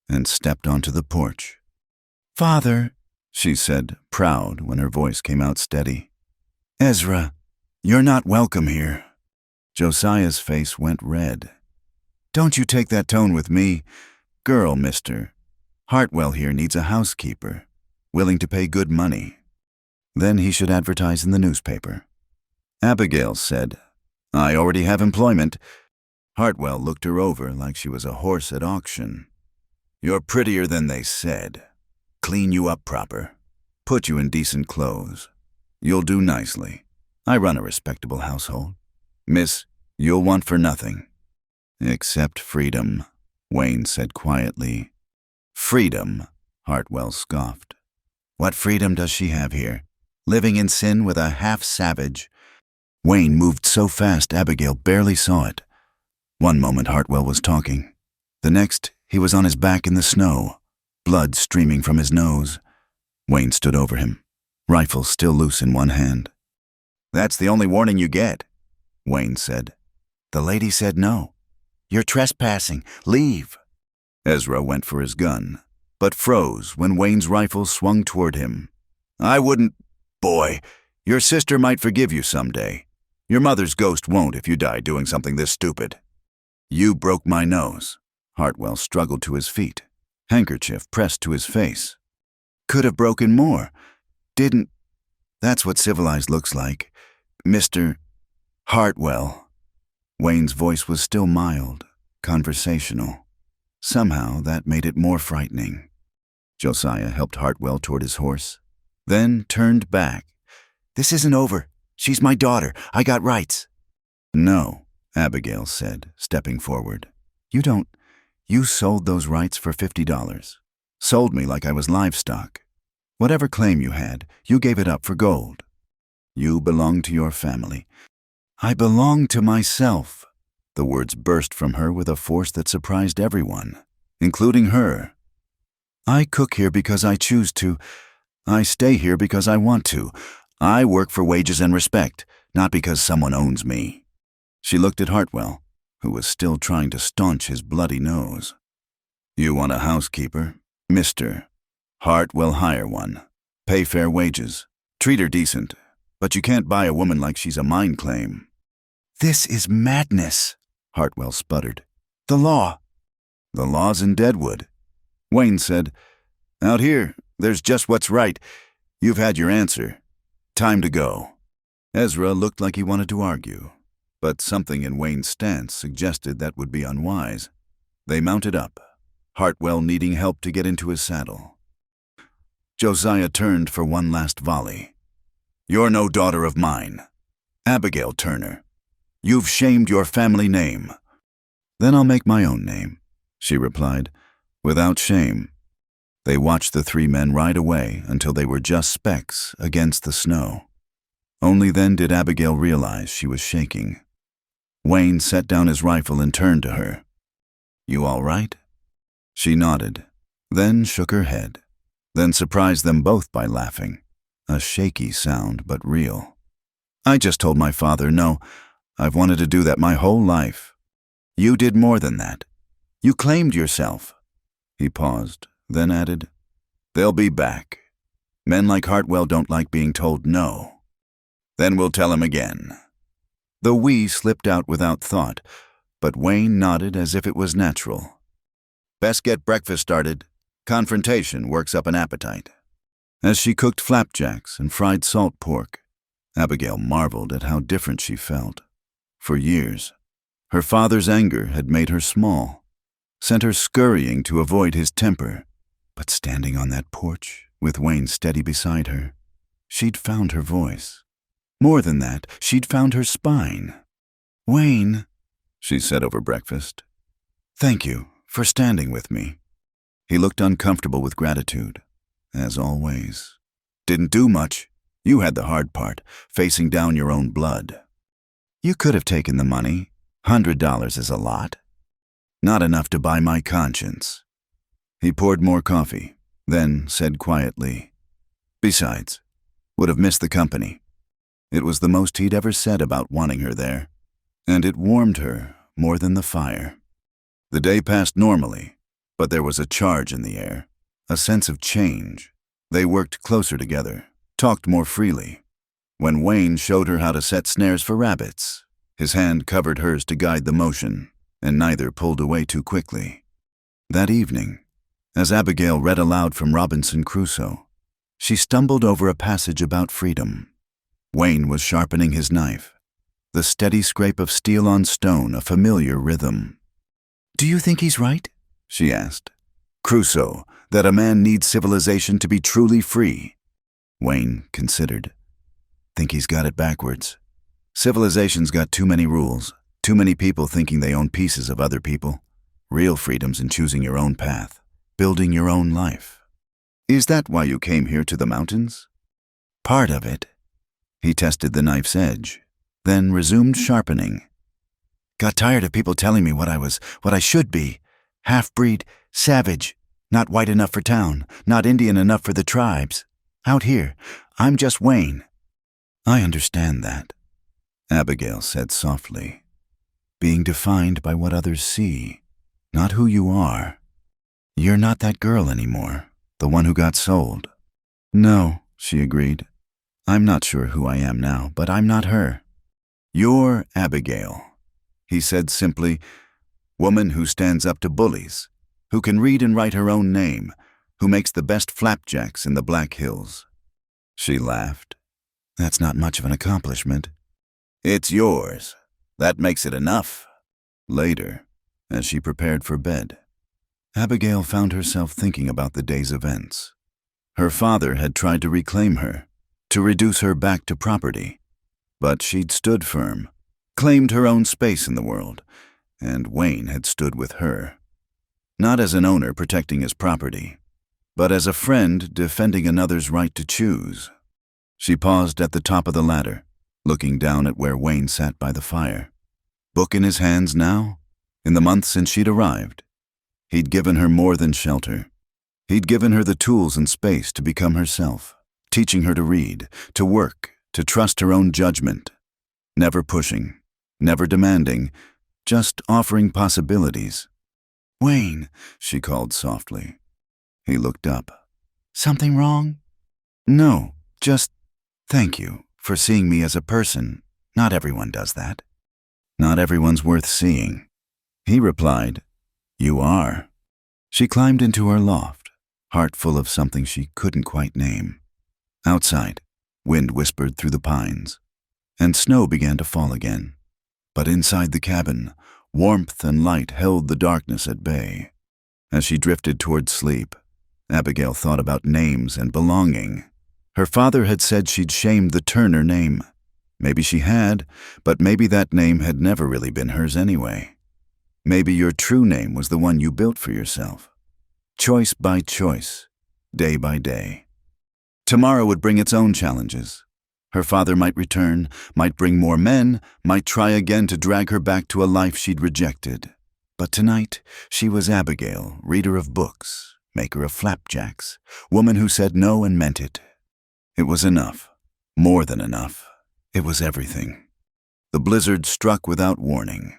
and stepped onto the porch. Father, she said, proud when her voice came out steady. Ezra, you're not welcome here. Josiah's face went red. Don't you take that tone with me. Girl, mister. Hartwell here needs a housekeeper, willing to pay good money. Then he should advertise in the newspaper. Abigail said, I already have employment. Hartwell looked her over like she was a horse at auction. You're prettier than they said. Clean you up proper. Put you in decent clothes. You'll do nicely. I run a respectable household. Miss, you'll want for nothing. Except freedom, Wayne said quietly. Freedom, Hartwell scoffed. What freedom does she have here? Living in sin with a half-savage. Wayne moved so fast Abigail barely saw it. One moment Hartwell was talking. The next, he was on his back in the snow, blood streaming from his nose. Wayne stood over him, rifle still loose in one hand. "That's the only warning you get," Wayne said. "The lady said no. You're trespassing. Leave." Ezra went for his gun, but froze when Wayne's rifle swung toward him. "I wouldn't. Boy, your sister might forgive you someday. Your mother's ghost won't if you die doing something this stupid." "You broke my nose." Hartwell struggled to his feet, handkerchief pressed to his face. "Could have broken more. Didn't. That's what civilized looks like. Mr. Hartwell." Wayne's voice was still mild, conversational. Somehow that made it more frightening. Josiah helped Hartwell toward his horse, then turned back. "This isn't over. She's my daughter. I got rights." "No," Abigail said, stepping forward. You sold those rights for $50. Sold me like I was livestock. Whatever claim you had, you gave it up for gold. You belong to your family." "I belong to myself." The words burst from her with a force that surprised everyone, including her. "I cook here because I choose to. I stay here because I want to. I work for wages and respect, not because someone owns me." She looked at Hartwell, who was still trying to staunch his bloody nose. "You want a housekeeper? Mister. Hart will hire one. Pay fair wages. Treat her decent. But you can't buy a woman like she's a mine claim." "This is madness," Hartwell sputtered. "The law." "The law's in Deadwood." Wayne said, "Out here, there's just what's right. You've had your answer. Time to go." Ezra looked like he wanted to argue, but something in Wayne's stance suggested that would be unwise. They mounted up, Hartwell needing help to get into his saddle. Josiah turned for one last volley. "You're no daughter of mine. Abigail Turner. You've shamed your family name." "Then I'll make my own name," she replied, without shame. They watched the three men ride away until they were just specks against the snow. Only then did Abigail realize she was shaking. Wayne set down his rifle and turned to her. "You all right?" She nodded, then shook her head, then surprised them both by laughing, a shaky sound but real. "I just told my father no. I've wanted to do that my whole life." "You did more than that. You claimed yourself." He paused, then added, "They'll be back. Men like Hartwell don't like being told no." "Then we'll tell him again." The "we" slipped out without thought, but Wayne nodded as if it was natural. "Best get breakfast started. Confrontation works up an appetite." As she cooked flapjacks and fried salt pork, Abigail marveled at how different she felt. For years, her father's anger had made her small, sent her scurrying to avoid his temper. But standing on that porch, with Wayne steady beside her, she'd found her voice. More than that, she'd found her spine. "Wayne," she said over breakfast, "thank you for standing with me." He looked uncomfortable with gratitude, as always. "Didn't do much. You had the hard part, facing down your own blood." "You could have taken the money. $100 is a lot." "Not enough to buy my conscience." He poured more coffee, then said quietly, "Besides, would have missed the company." It was the most he'd ever said about wanting her there, and it warmed her more than the fire. The day passed normally, but there was a charge in the air, a sense of change. They worked closer together, talked more freely. When Wayne showed her how to set snares for rabbits, his hand covered hers to guide the motion, and neither pulled away too quickly. That evening, as Abigail read aloud from Robinson Crusoe, she stumbled over a passage about freedom. Wayne was sharpening his knife, the steady scrape of steel on stone a familiar rhythm. "Do you think he's right?" she asked. "Crusoe, that a man needs civilization to be truly free." Wayne considered. "Think he's got it backwards. Civilization's got too many rules, too many people thinking they own pieces of other people. Real freedom's in choosing your own path, building your own life. Is that why you came here to the mountains? Part of it. He tested the knife's edge, then resumed sharpening. Got tired of people telling me what I should be. Half-breed, savage, not white enough for town, not Indian enough for the tribes. Out here, I'm just Wayne. I understand that, Abigail said softly. Being defined by what others see, not who you are. You're not that girl anymore, the one who got sold. No, she agreed. I'm not sure who I am now, but I'm not her. You're Abigail, he said simply, woman who stands up to bullies, who can read and write her own name, who makes the best flapjacks in the Black Hills. She laughed. That's not much of an accomplishment. It's yours. That makes it enough. Later, as she prepared for bed, Abigail found herself thinking about the day's events. Her father had tried to reclaim her, to reduce her back to property, but she'd stood firm, claimed her own space in the world, and Wayne had stood with her. Not as an owner protecting his property, but as a friend defending another's right to choose. She paused at the top of the ladder, looking down at where Wayne sat by the fire. Book in his hands now? In the months since she'd arrived, he'd given her more than shelter. He'd given her the tools and space to become herself, teaching her to read, to work, to trust her own judgment. Never pushing, never demanding, just offering possibilities. Wayne, she called softly. He looked up. Something wrong? No, just thank you for seeing me as a person. Not everyone does that. Not everyone's worth seeing. He replied, You are. She climbed into her loft, heart full of something she couldn't quite name. Outside, wind whispered through the pines, and snow began to fall again. But inside the cabin, warmth and light held the darkness at bay. As she drifted toward sleep, Abigail thought about names and belonging. Her father had said she'd shamed the Turner name. Maybe she had, but maybe that name had never really been hers anyway. Maybe your true name was the one you built for yourself. Choice by choice, day by day. Tomorrow would bring its own challenges. Her father might return, might bring more men, might try again to drag her back to a life she'd rejected. But tonight, she was Abigail, reader of books, maker of flapjacks, woman who said no and meant it. It was enough, more than enough. It was everything. The blizzard struck without warning,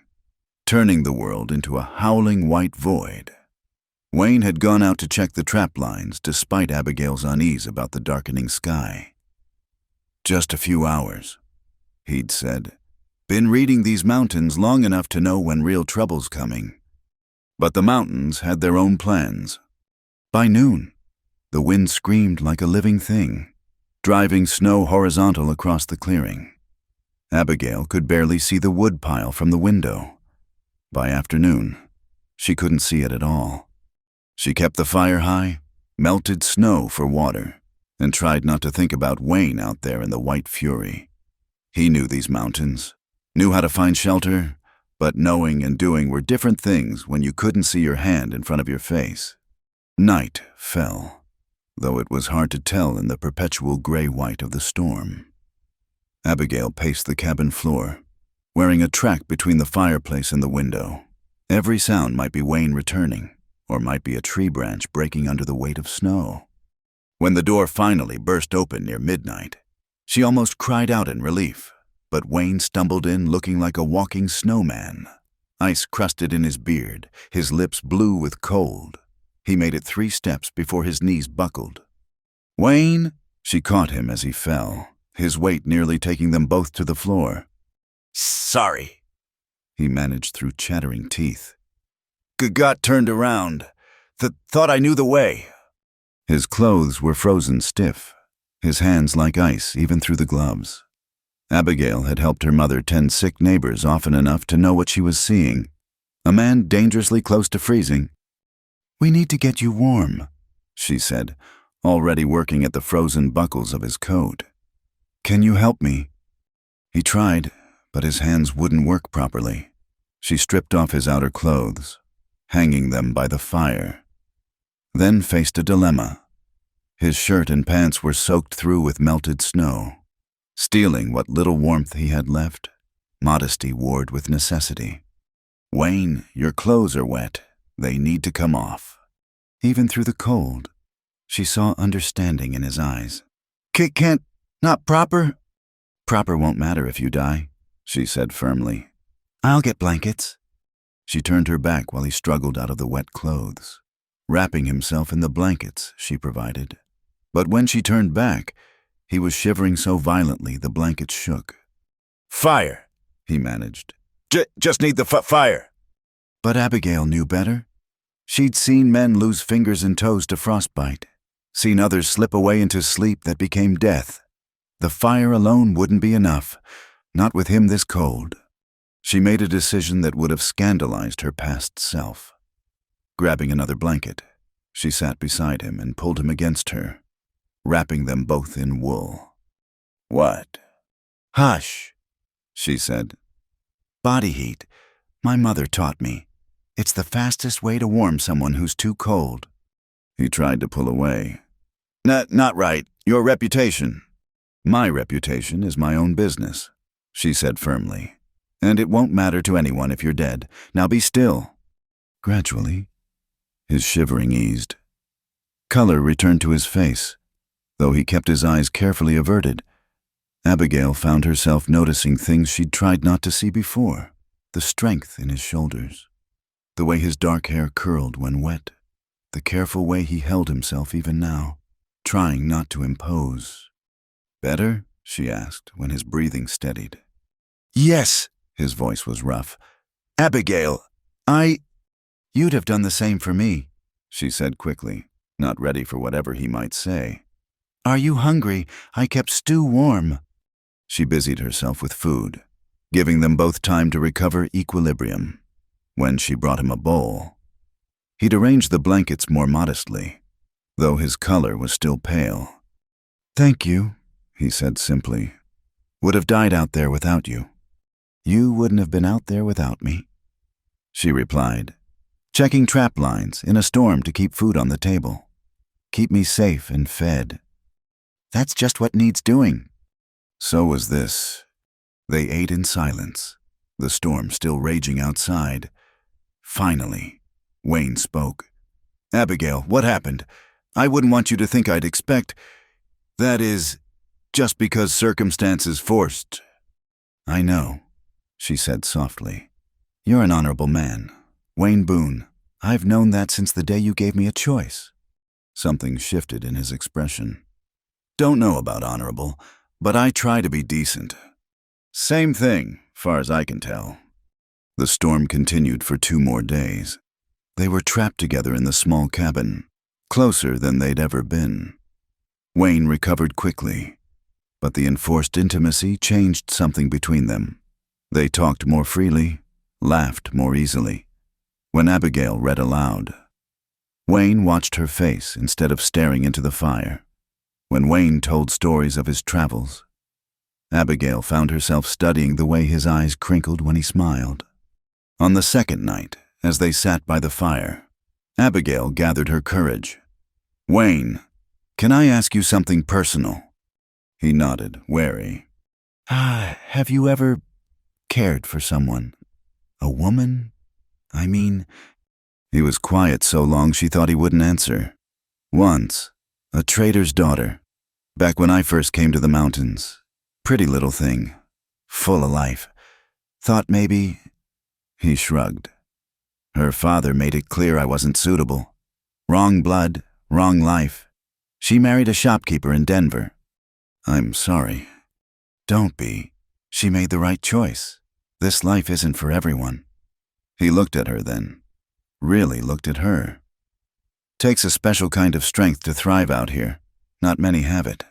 turning the world into a howling white void. Wayne had gone out to check the trap lines despite Abigail's unease about the darkening sky. Just a few hours, he'd said. Been reading these mountains long enough to know when real trouble's coming. But the mountains had their own plans. By noon, the wind screamed like a living thing, driving snow horizontal across the clearing. Abigail could barely see the wood pile from the window. By afternoon, she couldn't see it at all. She kept the fire high, melted snow for water, and tried not to think about Wayne out there in the white fury. He knew these mountains, knew how to find shelter, but knowing and doing were different things when you couldn't see your hand in front of your face. Night fell, though it was hard to tell in the perpetual gray-white of the storm. Abigail paced the cabin floor, wearing a track between the fireplace and the window. Every sound might be Wayne returning, or might be a tree branch breaking under the weight of snow. When the door finally burst open near midnight, she almost cried out in relief, but Wayne stumbled in looking like a walking snowman, ice crusted in his beard, his lips blue with cold. He made it 3 steps before his knees buckled. Wayne! She caught him as he fell, his weight nearly taking them both to the floor. Sorry, he managed through chattering teeth. Got turned around. Thought I knew the way. His clothes were frozen stiff, his hands like ice even through the gloves. Abigail had helped her mother tend sick neighbors often enough to know what she was seeing. A man dangerously close to freezing. We need to get you warm, she said, already working at the frozen buckles of his coat. Can you help me? He tried, but his hands wouldn't work properly. She stripped off his outer clothes, hanging them by the fire. then faced a dilemma. His shirt and pants were soaked through with melted snow. Stealing what little warmth he had left, modesty warred with necessity. "Wayne, your clothes are wet. They need to come off." Even through the cold, she saw understanding in his eyes. Can't, not proper?" "Proper won't matter if you die," she said firmly. "I'll get blankets." She turned her back while he struggled out of the wet clothes, wrapping himself in the blankets she provided. But when she turned back, he was shivering so violently the blankets shook. "Fire," he managed. Just need the fire." But Abigail knew better. She'd seen men lose fingers and toes to frostbite, seen others slip away into sleep that became death. The fire alone wouldn't be enough, not with him this cold. She made a decision that would have scandalized her past self. Grabbing another blanket, she sat beside him and pulled him against her, wrapping them both in wool. "What?" "Hush," she said. "Body heat. My mother taught me. It's the fastest way to warm someone who's too cold." He tried to pull away. Not right. Your reputation." "My reputation is my own business," she said firmly. "And it won't matter to anyone if you're dead. Now be still." Gradually, his shivering eased. Color returned to his face, though he kept his eyes carefully averted. Abigail found herself noticing things she'd tried not to see before. The strength in his shoulders, the way his dark hair curled when wet, the careful way he held himself even now, trying not to impose. "Better?" she asked when his breathing steadied. "Yes," his voice was rough. "Abigail, You'd have done the same for me," she said quickly, not ready for whatever he might say. "Are you hungry? I kept stew warm." She busied herself with food, giving them both time to recover equilibrium. When she brought him a bowl, he'd arranged the blankets more modestly, though his color was still pale. "Thank you," he said simply. "Would have died out there without you." "You wouldn't have been out there without me," she replied, "checking trap lines in a storm to keep food on the table. Keep me safe and fed. That's just what needs doing." So was this. They ate in silence, the storm still raging outside. Finally, Wayne spoke. "Abigail, what happened? I wouldn't want you to think I'd expect. That is, just because circumstances forced." "I know," she said softly. "You're an honorable man. Wayne Boone. I've known that since the day you gave me a choice." Something shifted in his expression. "Don't know about honorable, but I try to be decent." "Same thing, far as I can tell." The storm continued for 2 more days. They were trapped together in the small cabin, closer than they'd ever been. Wayne recovered quickly, but the enforced intimacy changed something between them. They talked more freely, laughed more easily. When Abigail read aloud, Wayne watched her face instead of staring into the fire. When Wayne told stories of his travels, Abigail found herself studying the way his eyes crinkled when he smiled. On the second night, as they sat by the fire, Abigail gathered her courage. "Wayne, can I ask you something personal?" He nodded, wary. Have you ever cared for someone? A woman? I mean..." He was quiet so long she thought he wouldn't answer. "Once, a trader's daughter, back when I first came to the mountains. Pretty little thing, full of life. Thought maybe..." He shrugged. "Her father made it clear I wasn't suitable. Wrong blood, wrong life. She married a shopkeeper in Denver." "I'm sorry." "Don't be. She made the right choice. This life isn't for everyone." He looked at her then. Really looked at her. "Takes a special kind of strength to thrive out here. Not many have it."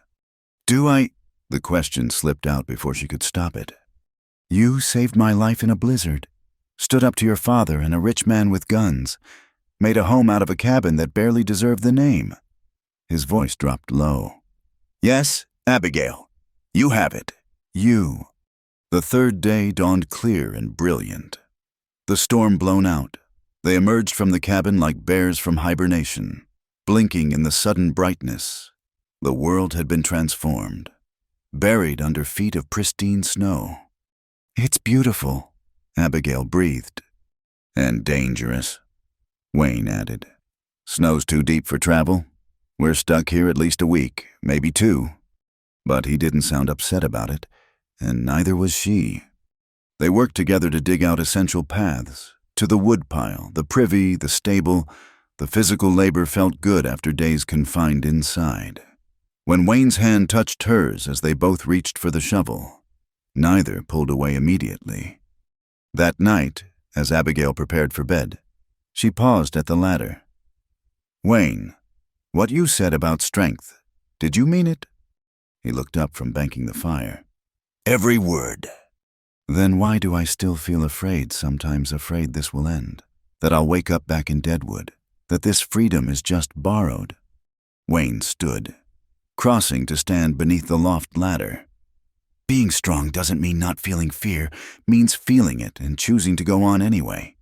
"Do I..." The question slipped out before she could stop it. "You saved my life in a blizzard. Stood up to your father and a rich man with guns. Made a home out of a cabin that barely deserved the name." His voice dropped low. "Yes, Abigail. You have it. You." The third day dawned clear and brilliant. The storm blown out, they emerged from the cabin like bears from hibernation. blinking in the sudden brightness. The world had been transformed, buried under feet of pristine snow. "It's beautiful," Abigail breathed. "And dangerous," Wayne added. "Snow's too deep for travel. We're stuck here at least a week, maybe 2. But he didn't sound upset about it, and neither was she. They worked together to dig out essential paths, to the woodpile, the privy, the stable. The physical labor felt good after days confined inside. When Wayne's hand touched hers as they both reached for the shovel, neither pulled away immediately. That night, as Abigail prepared for bed, she paused at the ladder. "Wayne, what you said about strength, did you mean it?" He looked up from banking the fire. "Every word." "Then why do I still feel afraid, sometimes afraid this will end? That I'll wake up back in Deadwood? That this freedom is just borrowed?" Wayne stood, crossing to stand beneath the loft ladder. "Being strong doesn't mean not feeling fear, means feeling it and choosing to go on anyway.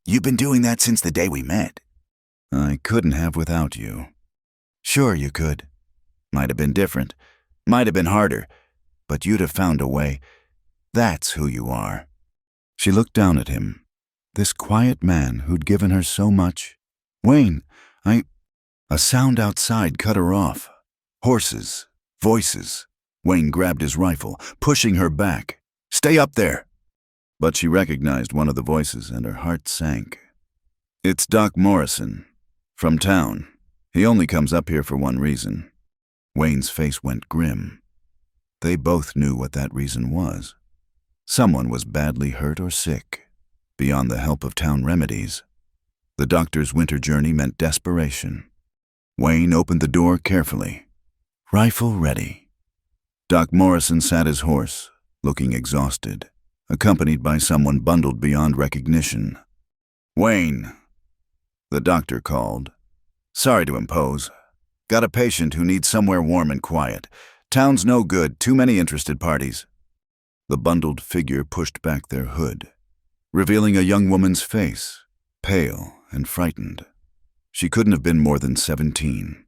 You've been doing that since the day we met." "I couldn't have without you." "Sure you could. Might have been different, might have been harder, but you'd have found a way. That's who you are." She looked down at him, this quiet man who'd given her so much. "Wayne, A sound outside cut her off. Horses, voices. Wayne grabbed his rifle, pushing her back. "Stay up there!" But she recognized one of the voices and her heart sank. "It's Doc Morrison, from town. He only comes up here for one reason." Wayne's face went grim. They both knew what that reason was. Someone was badly hurt or sick, beyond the help of town remedies. The doctor's winter journey meant desperation. Wayne opened the door carefully. Rifle ready. Doc Morrison sat his horse, looking exhausted, accompanied by someone bundled beyond recognition. "Wayne," the doctor called. "Sorry to impose. Got a patient who needs somewhere warm and quiet. Town's no good, too many interested parties." The bundled figure pushed back their hood, revealing a young woman's face, pale and frightened. She couldn't have been more than 17,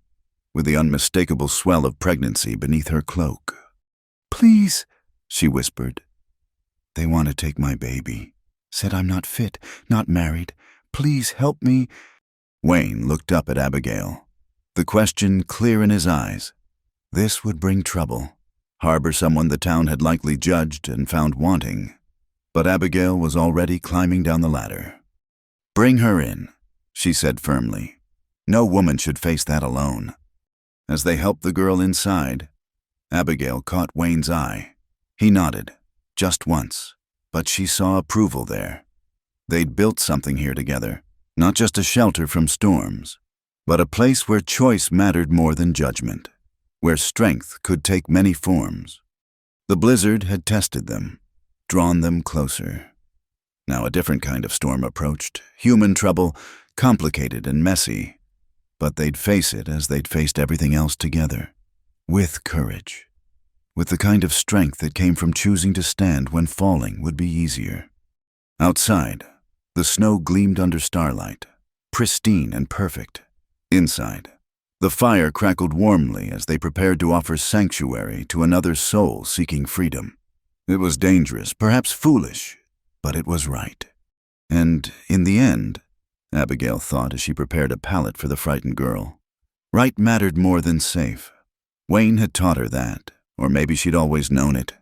with the unmistakable swell of pregnancy beneath her cloak. "Please," she whispered. "They want to take my baby. Said I'm not fit, not married. Please help me." Wayne looked up at Abigail, the question clear in his eyes. This would bring trouble, harbor someone the town had likely judged and found wanting. But Abigail was already climbing down the ladder. "Bring her in," she said firmly. No woman should face that alone. As they helped the girl inside, Abigail caught Wayne's eye. He nodded, just once, but she saw approval there. They'd built something here together, not just a shelter from storms, but a place where choice mattered more than judgment, where strength could take many forms. The blizzard had tested them, drawn them closer. Now a different kind of storm approached, human trouble, complicated and messy, but they'd face it as they'd faced everything else together, with courage, with the kind of strength that came from choosing to stand when falling would be easier. Outside, the snow gleamed under starlight, pristine and perfect. Inside, the fire crackled warmly as they prepared to offer sanctuary to another soul seeking freedom. It was dangerous, perhaps foolish, but it was right. And in the end, Abigail thought as she prepared a pallet for the frightened girl, right mattered more than safe. Wayne had taught her that, or maybe she'd always known it,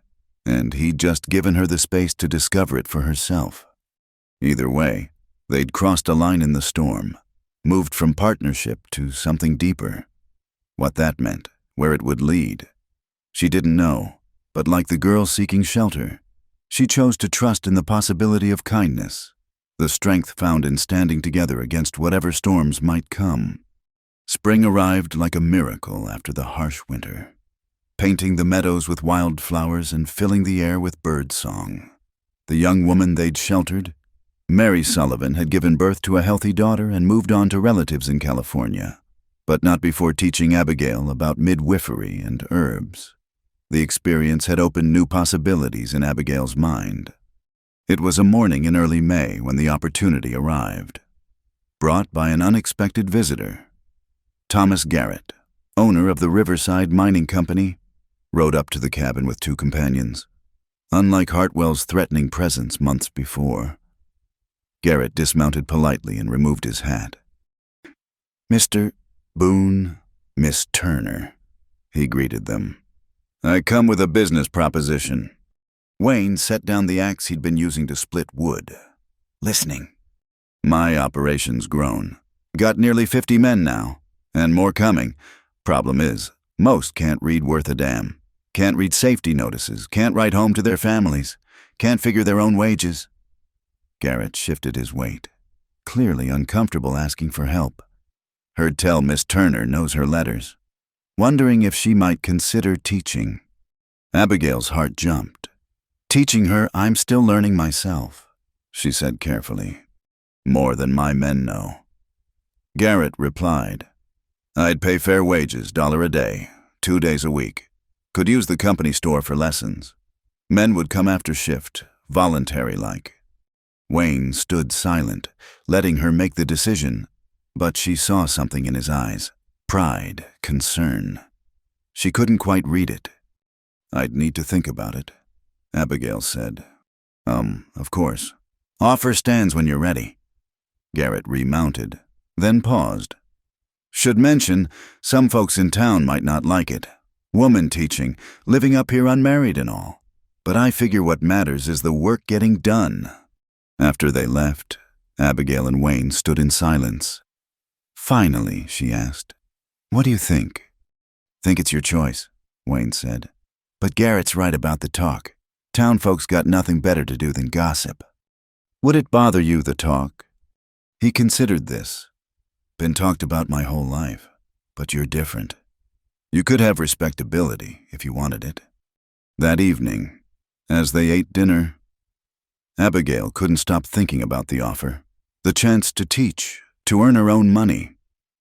and he'd just given her the space to discover it for herself. Either way, they'd crossed a line in the storm, moved from partnership to something deeper. What that meant, where it would lead, she didn't know, but like the girl seeking shelter, she chose to trust in the possibility of kindness, the strength found in standing together against whatever storms might come. Spring arrived like a miracle after the harsh winter, painting the meadows with wildflowers and filling the air with bird song. The young woman they'd sheltered, Mary Sullivan, had given birth to a healthy daughter and moved on to relatives in California, but not before teaching Abigail about midwifery and herbs. The experience had opened new possibilities in Abigail's mind. It was a morning in early May when the opportunity arrived, brought by an unexpected visitor. Thomas Garrett, owner of the Riverside Mining Company, rode up to the cabin with 2 companions. Unlike Hartwell's threatening presence months before, Garrett dismounted politely and removed his hat. "Mr. Boone, Miss Turner," he greeted them. "I come with a business proposition." Wayne set down the axe he'd been using to split wood. "Listening." "My operation's grown. Got nearly 50 men now, and more coming. Problem is, most can't read worth a damn. Can't read safety notices, can't write home to their families, can't figure their own wages." Garrett shifted his weight, clearly uncomfortable asking for help. Heard tell Miss Turner knows her letters, wondering if she might consider teaching. Abigail's heart jumped. "Teaching her, I'm still learning myself," she said carefully. "More than my men know." Garrett replied, "I'd pay fair wages, $1 a day, 2 days a week. Could use the company store for lessons. Men would come after shift, voluntary-like." Wayne stood silent, letting her make the decision, but she saw something in his eyes. Pride, concern. She couldn't quite read it. "I'd need to think about it," Abigail said. Of course. Offer stands when you're ready." Garrett remounted, then paused. "Should mention, some folks in town might not like it. Woman teaching, living up here unmarried and all. But I figure what matters is the work getting done." After they left, Abigail and Wayne stood in silence. Finally, she asked, "What do you think?" "Think it's your choice," Wayne said. "But Garrett's right about the talk. Town folks got nothing better to do than gossip." "Would it bother you, the talk?" He considered this. "Been talked about my whole life, but you're different. You could have respectability if you wanted it." That evening, as they ate dinner, Abigail couldn't stop thinking about the offer. The chance to teach, to earn her own money,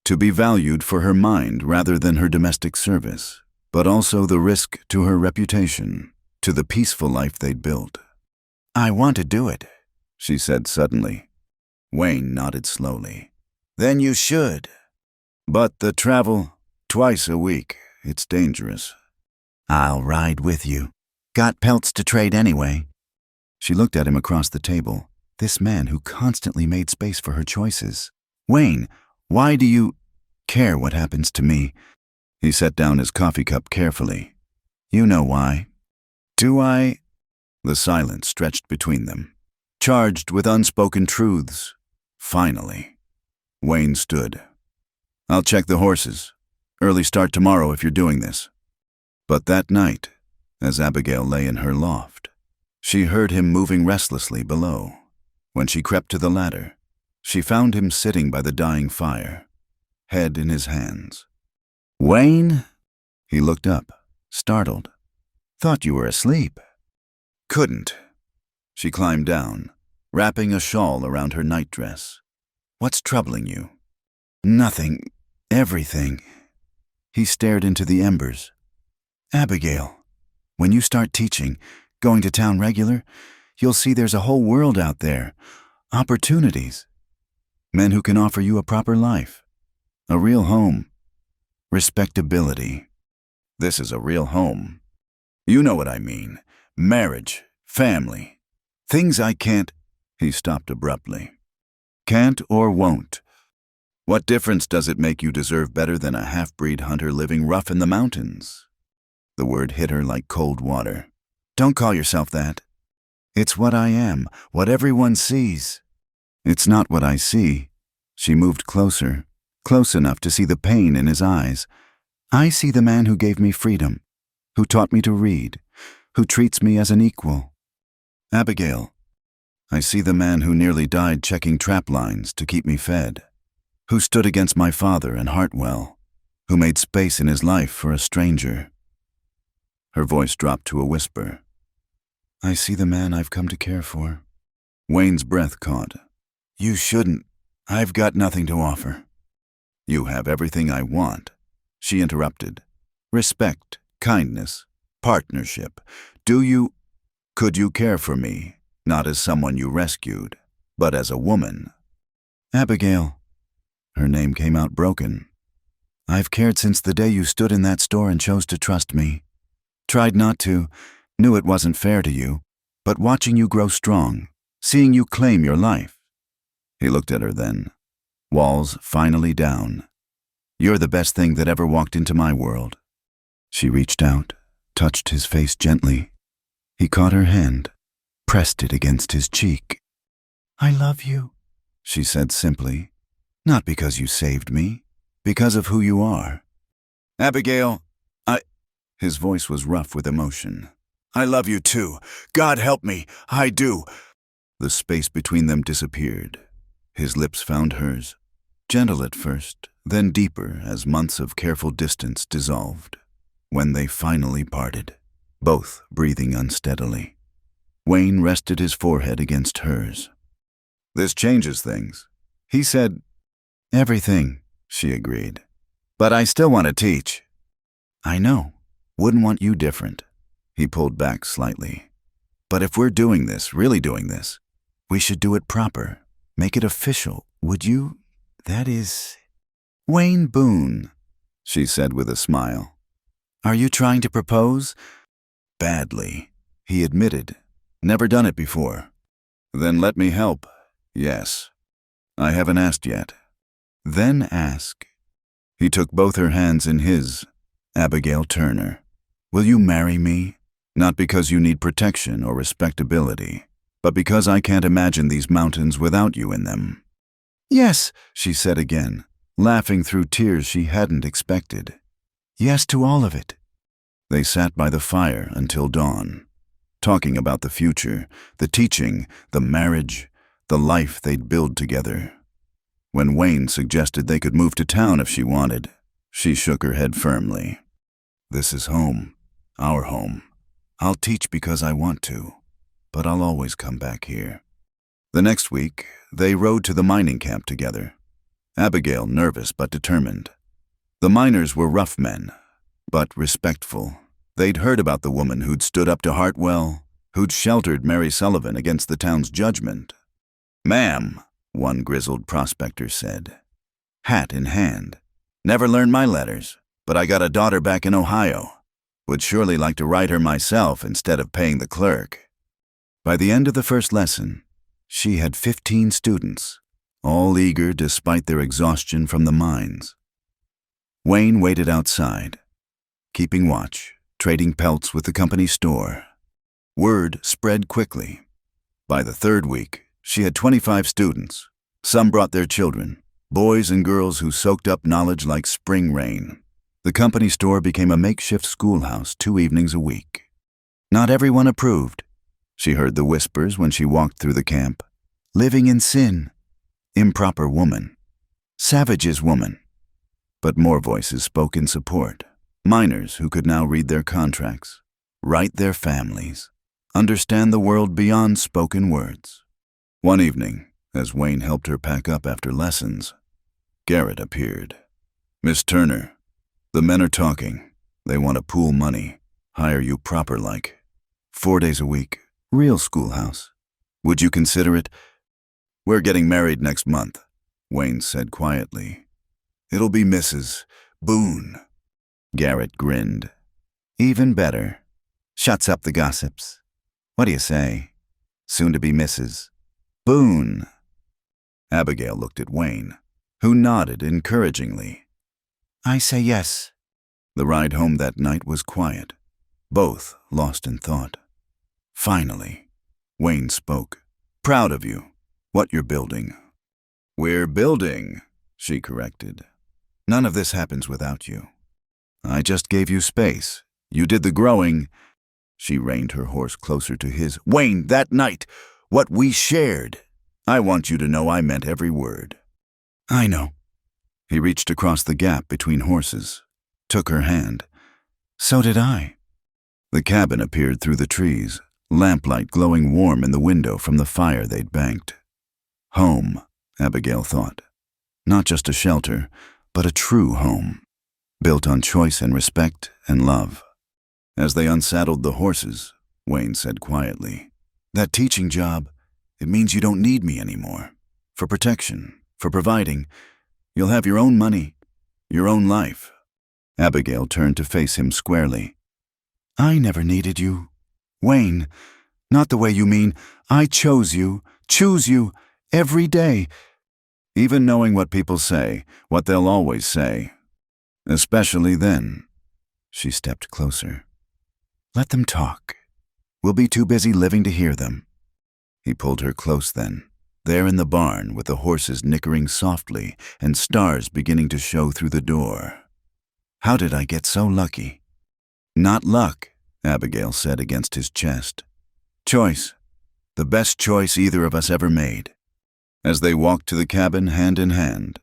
to be valued for her mind rather than her domestic service, but also the risk to her reputation, to the peaceful life they'd built. "I want to do it," she said suddenly. Wayne nodded slowly. "Then you should." "But the travel, twice a week, it's dangerous." "I'll ride with you. Got pelts to trade anyway." She looked at him across the table, this man who constantly made space for her choices. "Wayne, why do you care what happens to me?" He set down his coffee cup carefully. "You know why." "Do I?" The silence stretched between them, charged with unspoken truths. Finally, Wayne stood. "I'll check the horses. Early start tomorrow if you're doing this." But that night, as Abigail lay in her loft, she heard him moving restlessly below. When she crept to the ladder, she found him sitting by the dying fire, head in his hands. "Wayne?" He looked up, startled. "Thought you were asleep." "Couldn't." She climbed down, wrapping a shawl around her nightdress. "What's troubling you?" "Nothing. Everything." He stared into the embers. "Abigail, when you start teaching, going to town regular, you'll see there's a whole world out there. Opportunities. Men who can offer you a proper life. A real home. Respectability. This is a real home. You know what I mean. Marriage, family. Things I can't—" He stopped abruptly. "Can't or won't. What difference does it make you deserve better than a half-breed hunter living rough in the mountains?" The word hit her like cold water. "Don't call yourself that." "It's what I am, what everyone sees." "It's not what I see." She moved closer, close enough to see the pain in his eyes. "I see the man who gave me freedom, who taught me to read, who treats me as an equal." "Abigail, I see the man who nearly died checking trap lines to keep me fed, who stood against my father and Hartwell, who made space in his life for a stranger." Her voice dropped to a whisper. "I see the man I've come to care for." Wayne's breath caught. "You shouldn't. I've got nothing to offer." "You have everything I want," she interrupted. "Respect, kindness, partnership. Could you care for me, not as someone you rescued, but as a woman?" "Abigail." Her name came out broken. I've cared since the day you stood in that store and chose to trust me. Tried not to, knew it wasn't fair to you, but watching you grow strong, seeing you claim your life." He looked at her then. Walls finally down. "You're the best thing that ever walked into my world." She reached out, touched his face gently. He caught her hand, pressed it against his cheek. "I love you," she said simply. "Not because you saved me, because of who you are." "Abigail, His voice was rough with emotion. "I love you too. God help me, I do." The space between them disappeared. His lips found hers, gentle at first, then deeper as months of careful distance dissolved. When they finally parted, both breathing unsteadily, Wayne rested his forehead against hers. "This changes things," he said. "Everything," she agreed. "But I still want to teach." "I know. Wouldn't want you different." He pulled back slightly. "But if we're doing this, really doing this, we should do it proper. Make it official. Would you? That is—" "Wayne Boone," she said with a smile. "Are you trying to propose?" "Badly," he admitted. "Never done it before." "Then let me help. Yes. I haven't asked yet." "Then ask." He took both her hands in his. "Abigail Turner, will you marry me? Not because you need protection or respectability, but because I can't imagine these mountains without you in them." "Yes," she said again, laughing through tears she hadn't expected. "Yes to all of it." They sat by the fire until dawn, talking about the future, the teaching, the marriage, the life they'd build together. When Wayne suggested they could move to town if she wanted, she shook her head firmly. "This is home, our home. I'll teach because I want to, but I'll always come back here." The next week, they rode to the mining camp together, Abigail nervous but determined. The miners were rough men, but respectful. They'd heard about the woman who'd stood up to Hartwell, who'd sheltered Mary Sullivan against the town's judgment. "Ma'am," one grizzled prospector said, hat in hand, "never learned my letters, but I got a daughter back in Ohio. Would surely like to write her myself instead of paying the clerk." By the end of the first lesson, she had 15 students, all eager despite their exhaustion from the mines. Wayne waited outside, keeping watch, trading pelts with the company store. Word spread quickly. By the third week, she had 25 students. Some brought their children, boys and girls who soaked up knowledge like spring rain. The company store became a makeshift schoolhouse 2 evenings a week. Not everyone approved. She heard the whispers when she walked through the camp. Living in sin. Improper woman. Savage's woman. But more voices spoke in support. Miners who could now read their contracts, write their families, understand the world beyond spoken words. One evening, as Wayne helped her pack up after lessons, Garrett appeared. "Miss Turner, the men are talking. They want to pool money, hire you proper like. 4 days a week, real schoolhouse. Would you consider it?" "We're getting married next month," Wayne said quietly. "It'll be Mrs. Boone." Garrett grinned. "Even better. Shuts up the gossips. What do you say? Soon to be Mrs. Boone." Abigail looked at Wayne, who nodded encouragingly. "I say yes." The ride home that night was quiet, both lost in thought. Finally, Wayne spoke. "Proud of you. What you're building." "We're building," she corrected. "None of this happens without you. I just gave you space. You did the growing." She reined her horse closer to his. "Wayne, that night, what we shared. I want you to know I meant every word." "I know." He reached across the gap between horses, took her hand. "So did I." The cabin appeared through the trees, lamplight glowing warm in the window from the fire they'd banked. Home, Abigail thought. Not just a shelter, but a true home, built on choice and respect and love. As they unsaddled the horses, Wayne said quietly, "That teaching job, it means you don't need me anymore. For protection, for providing, you'll have your own money. Your own life. Abigail turned to face him squarely. I never needed you. Wayne, not the way you mean. I chose you, choose you, every day. Even knowing what people say, what they'll always say. Especially then. She stepped closer. Let them talk. We'll be too busy living to hear them. He pulled her close then, there in the barn with the horses nickering softly and stars beginning to show through the door. How did I get so lucky? Not luck, Abigail said against his chest. Choice. The best choice either of us ever made. As they walked to the cabin hand in hand,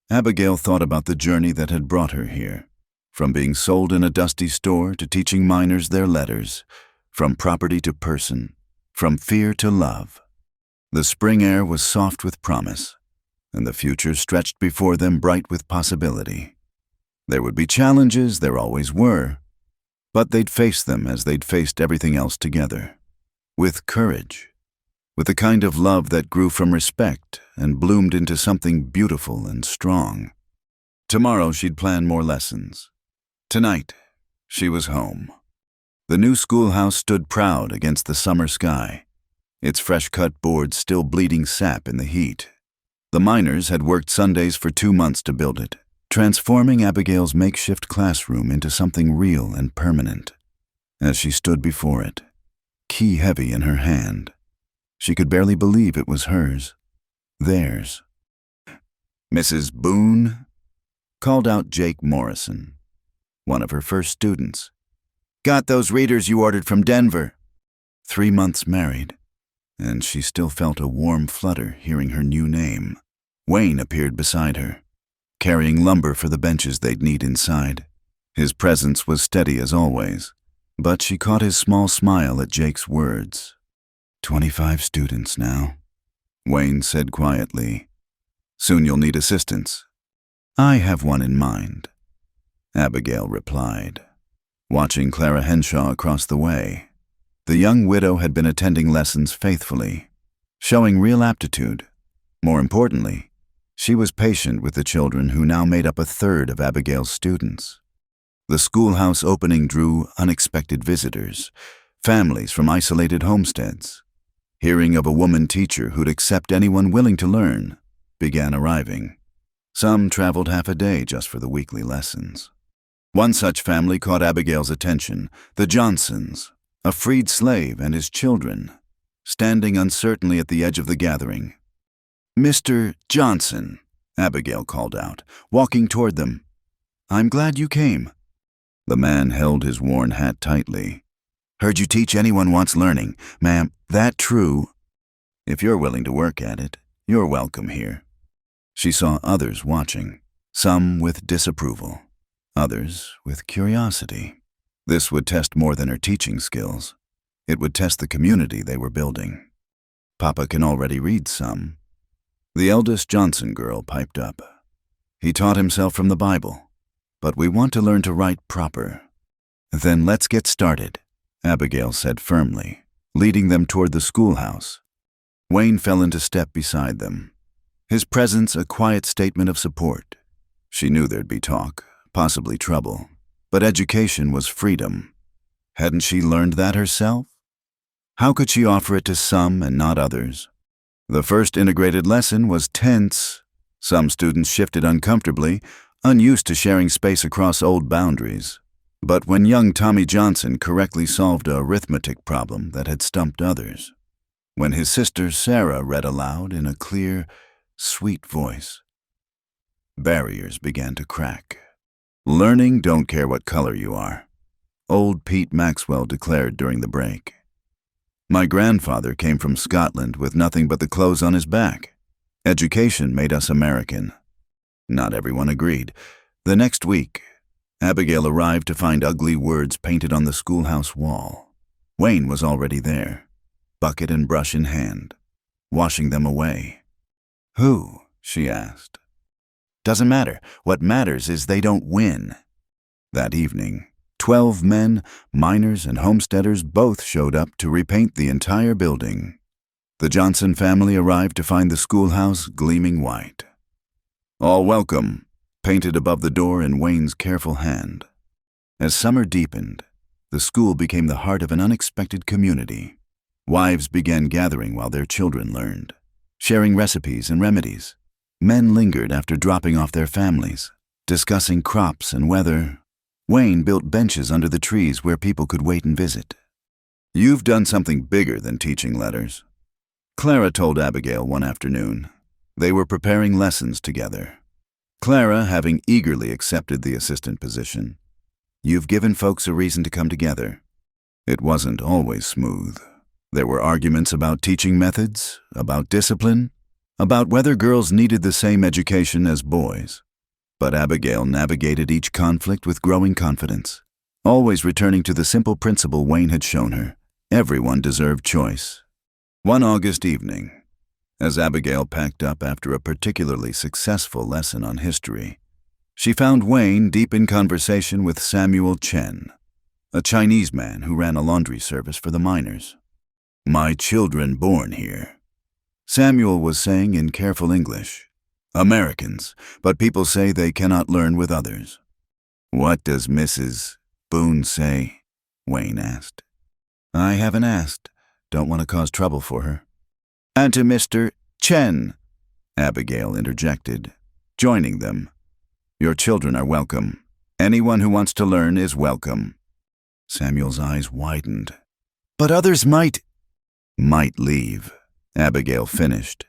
Abigail thought about the journey that had brought her here, from being sold in a dusty store to teaching minors their letters, from property to person, from fear to love. The spring air was soft with promise, and the future stretched before them bright with possibility. There would be challenges, there always were, but they'd face them as they'd faced everything else together, with courage, with the kind of love that grew from respect and bloomed into something beautiful and strong. Tomorrow she'd plan more lessons. Tonight, she was home. The new schoolhouse stood proud against the summer sky, its fresh-cut boards still bleeding sap in the heat. The miners had worked Sundays for 2 months to build it, transforming Abigail's makeshift classroom into something real and permanent. As she stood before it, key heavy in her hand, she could barely believe it was hers, theirs. Mrs. Boone, called out Jake Morrison, one of her first students. Got those readers you ordered from Denver. 3 months married, and she still felt a warm flutter hearing her new name. Wayne appeared beside her, carrying lumber for the benches they'd need inside. His presence was steady as always, but she caught his small smile at Jake's words. 25 students now, Wayne said quietly. Soon you'll need assistance. I have one in mind, Abigail replied, watching Clara Henshaw across the way. The young widow had been attending lessons faithfully, showing real aptitude. More importantly, she was patient with the children who now made up a third of Abigail's students. The schoolhouse opening drew unexpected visitors, families from isolated homesteads. Hearing of a woman teacher who'd accept anyone willing to learn began arriving. Some traveled half a day just for the weekly lessons. One such family caught Abigail's attention, the Johnsons, a freed slave and his children, standing uncertainly at the edge of the gathering. Mr. Johnson, Abigail called out, walking toward them. I'm glad you came. The man held his worn hat tightly. Heard you teach anyone wants learning. Ma'am, that true. If you're willing to work at it, you're welcome here. She saw others watching, some with disapproval, others with curiosity. This would test more than her teaching skills. It would test the community they were building. Papa can already read some. The eldest Johnson girl piped up. He taught himself from the Bible, but we want to learn to write proper. Then let's get started, Abigail said firmly, leading them toward the schoolhouse. Wayne fell into step beside them, his presence a quiet statement of support. She knew there'd be talk, possibly trouble, but education was freedom. Hadn't she learned that herself? How could she offer it to some and not others? The first integrated lesson was tense. Some students shifted uncomfortably, unused to sharing space across old boundaries. But when young Tommy Johnson correctly solved a arithmetic problem that had stumped others, when his sister Sarah read aloud in a clear, sweet voice, barriers began to crack. Learning don't care what color you are, old Pete Maxwell declared during the break. My grandfather came from Scotland with nothing but the clothes on his back. Education made us American. Not everyone agreed. The next week, Abigail arrived to find ugly words painted on the schoolhouse wall. Wayne was already there, bucket and brush in hand, washing them away. Who? She asked. Doesn't matter. What matters is they don't win. That evening, 12 men, miners and homesteaders both showed up to repaint the entire building. The Johnson family arrived to find the schoolhouse gleaming white. All welcome, painted above the door in Wayne's careful hand. As summer deepened, the school became the heart of an unexpected community. Wives began gathering while their children learned, sharing recipes and remedies. Men lingered after dropping off their families, discussing crops and weather. Wayne built benches under the trees where people could wait and visit. "You've done something bigger than teaching letters," Clara told Abigail one afternoon. They were preparing lessons together. Clara having eagerly accepted the assistant position. "You've given folks a reason to come together." It wasn't always smooth. There were arguments about teaching methods, about discipline, about whether girls needed the same education as boys. But Abigail navigated each conflict with growing confidence, always returning to the simple principle Wayne had shown her: everyone deserved choice. One August evening, as Abigail packed up after a particularly successful lesson on history, she found Wayne deep in conversation with Samuel Chen, a Chinese man who ran a laundry service for the miners. "My children born here," Samuel was saying in careful English. "Americans, but people say they cannot learn with others." "What does Mrs. Boone say?" Wayne asked. "I haven't asked. Don't want to cause trouble for her." "And to Mr. Chen," Abigail interjected, joining them. "Your children are welcome. Anyone who wants to learn is welcome." Samuel's eyes widened. "But others might leave," Abigail finished.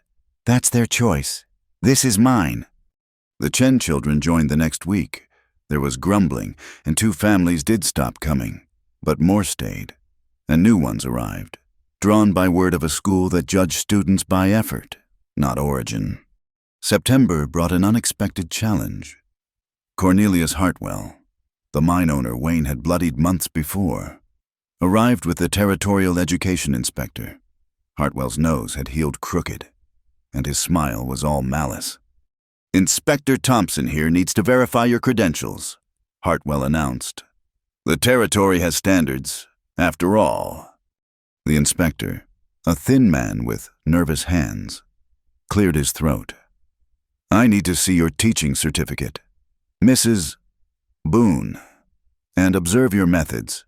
"That's their choice. This is mine." The Chen children joined the next week. There was grumbling, and 2 families did stop coming, but more stayed, and new ones arrived, drawn by word of a school that judged students by effort, not origin. September brought an unexpected challenge. Cornelius Hartwell, the mine owner Wayne had bloodied months before, arrived with the territorial education inspector. Hartwell's nose had healed crooked, and his smile was all malice. "Inspector Thompson here needs to verify your credentials," Hartwell announced. "The territory has standards, after all." The inspector, a thin man with nervous hands, cleared his throat. "I need to see your teaching certificate, Mrs. Boone, and observe your methods."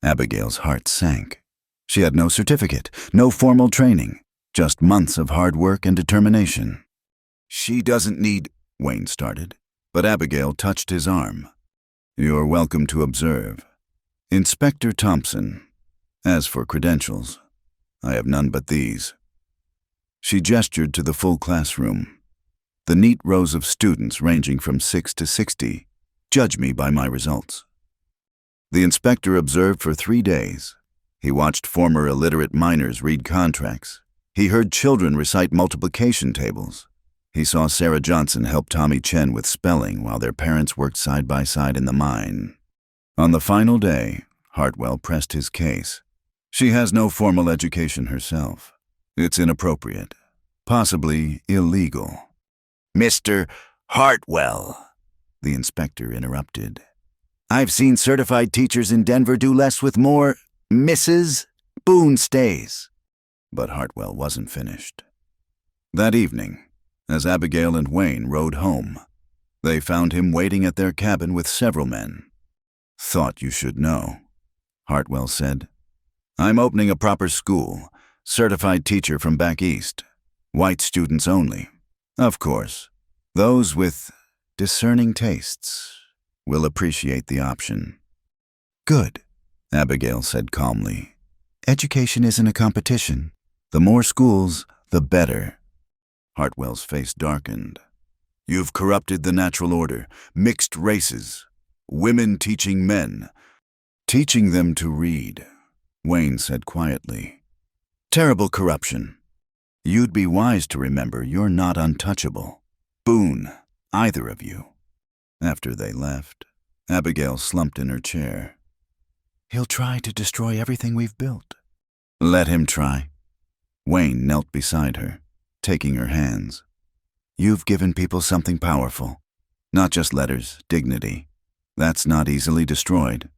Abigail's heart sank. She had no certificate, no formal training, just months of hard work and determination. "She doesn't need," Wayne started, but Abigail touched his arm. "You're welcome to observe. Inspector Thompson. As for credentials, I have none but these." She gestured to the full classroom. The neat rows of students ranging from 6 to 60. "Judge me by my results." The inspector observed for 3 days. He watched former illiterate miners read contracts. He heard children recite multiplication tables. He saw Sarah Johnson help Tommy Chen with spelling while their parents worked side by side in the mine. On the final day, Hartwell pressed his case. "She has no formal education herself. It's inappropriate, possibly illegal." "Mr. Hartwell," the inspector interrupted. "I've seen certified teachers in Denver do less with more Mrs. Boone stays." But Hartwell wasn't finished. That evening, as Abigail and Wayne rode home, they found him waiting at their cabin with several men. "Thought you should know," Hartwell said. "I'm opening a proper school, certified teacher from back east. White students only. Of course, those with discerning tastes will appreciate the option." "Good," Abigail said calmly. "Education isn't a competition. The more schools, the better." Hartwell's face darkened. "You've corrupted the natural order, mixed races, women teaching men, teaching them to read," Wayne said quietly. "Terrible corruption. You'd be wise to remember you're not untouchable. Boone, either of you." After they left, Abigail slumped in her chair. "He'll try to destroy everything we've built." "Let him try." Wayne knelt beside her, taking her hands. "You've given people something powerful. Not just letters, dignity. That's not easily destroyed."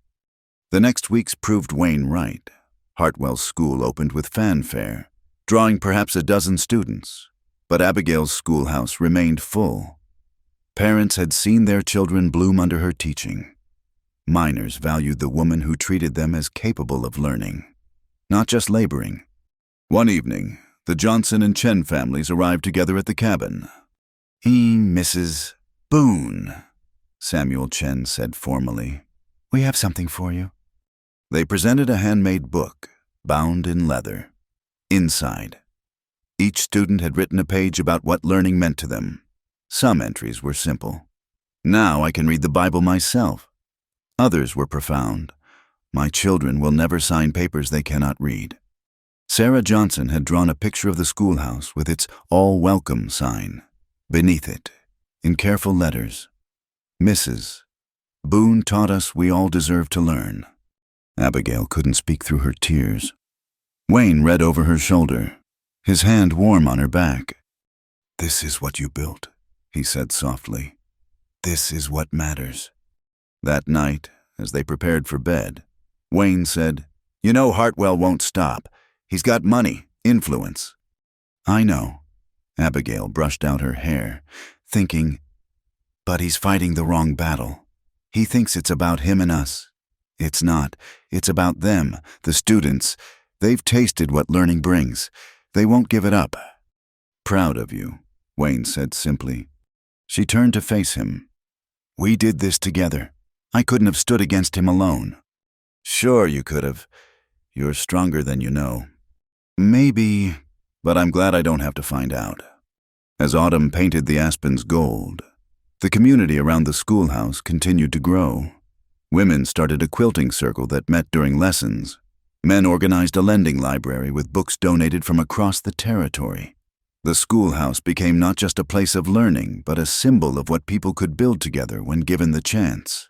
The next weeks proved Wayne right. Hartwell's school opened with fanfare, drawing perhaps a dozen students, but Abigail's schoolhouse remained full. Parents had seen their children bloom under her teaching. Miners valued the woman who treated them as capable of learning, not just laboring. One evening, the Johnson and Chen families arrived together at the cabin. Mrs. Boone," Samuel Chen said formally. "We have something for you." They presented a handmade book, bound in leather. Inside, each student had written a page about what learning meant to them. Some entries were simple. "Now I can read the Bible myself." Others were profound. "My children will never sign papers they cannot read." Sarah Johnson had drawn a picture of the schoolhouse with its "All Welcome" sign. Beneath it, in careful letters, "Mrs. Boone taught us we all deserve to learn." Abigail couldn't speak through her tears. Wayne read over her shoulder, his hand warm on her back. "This is what you built," he said softly. "This is what matters." That night, as they prepared for bed, Wayne said, "You know Hartwell won't stop. He's got money, influence." "I know." Abigail brushed out her hair, thinking, "But he's fighting the wrong battle. He thinks it's about him and us. It's not. It's about them, the students. They've tasted what learning brings. They won't give it up." "Proud of you," Wayne said simply. She turned to face him. "We did this together. I couldn't have stood against him alone." "Sure you could have. You're stronger than you know." "Maybe, but I'm glad I don't have to find out." As autumn painted the aspens gold, the community around the schoolhouse continued to grow. Women started a quilting circle that met during lessons. Men organized a lending library with books donated from across the territory. The schoolhouse became not just a place of learning, but a symbol of what people could build together when given the chance.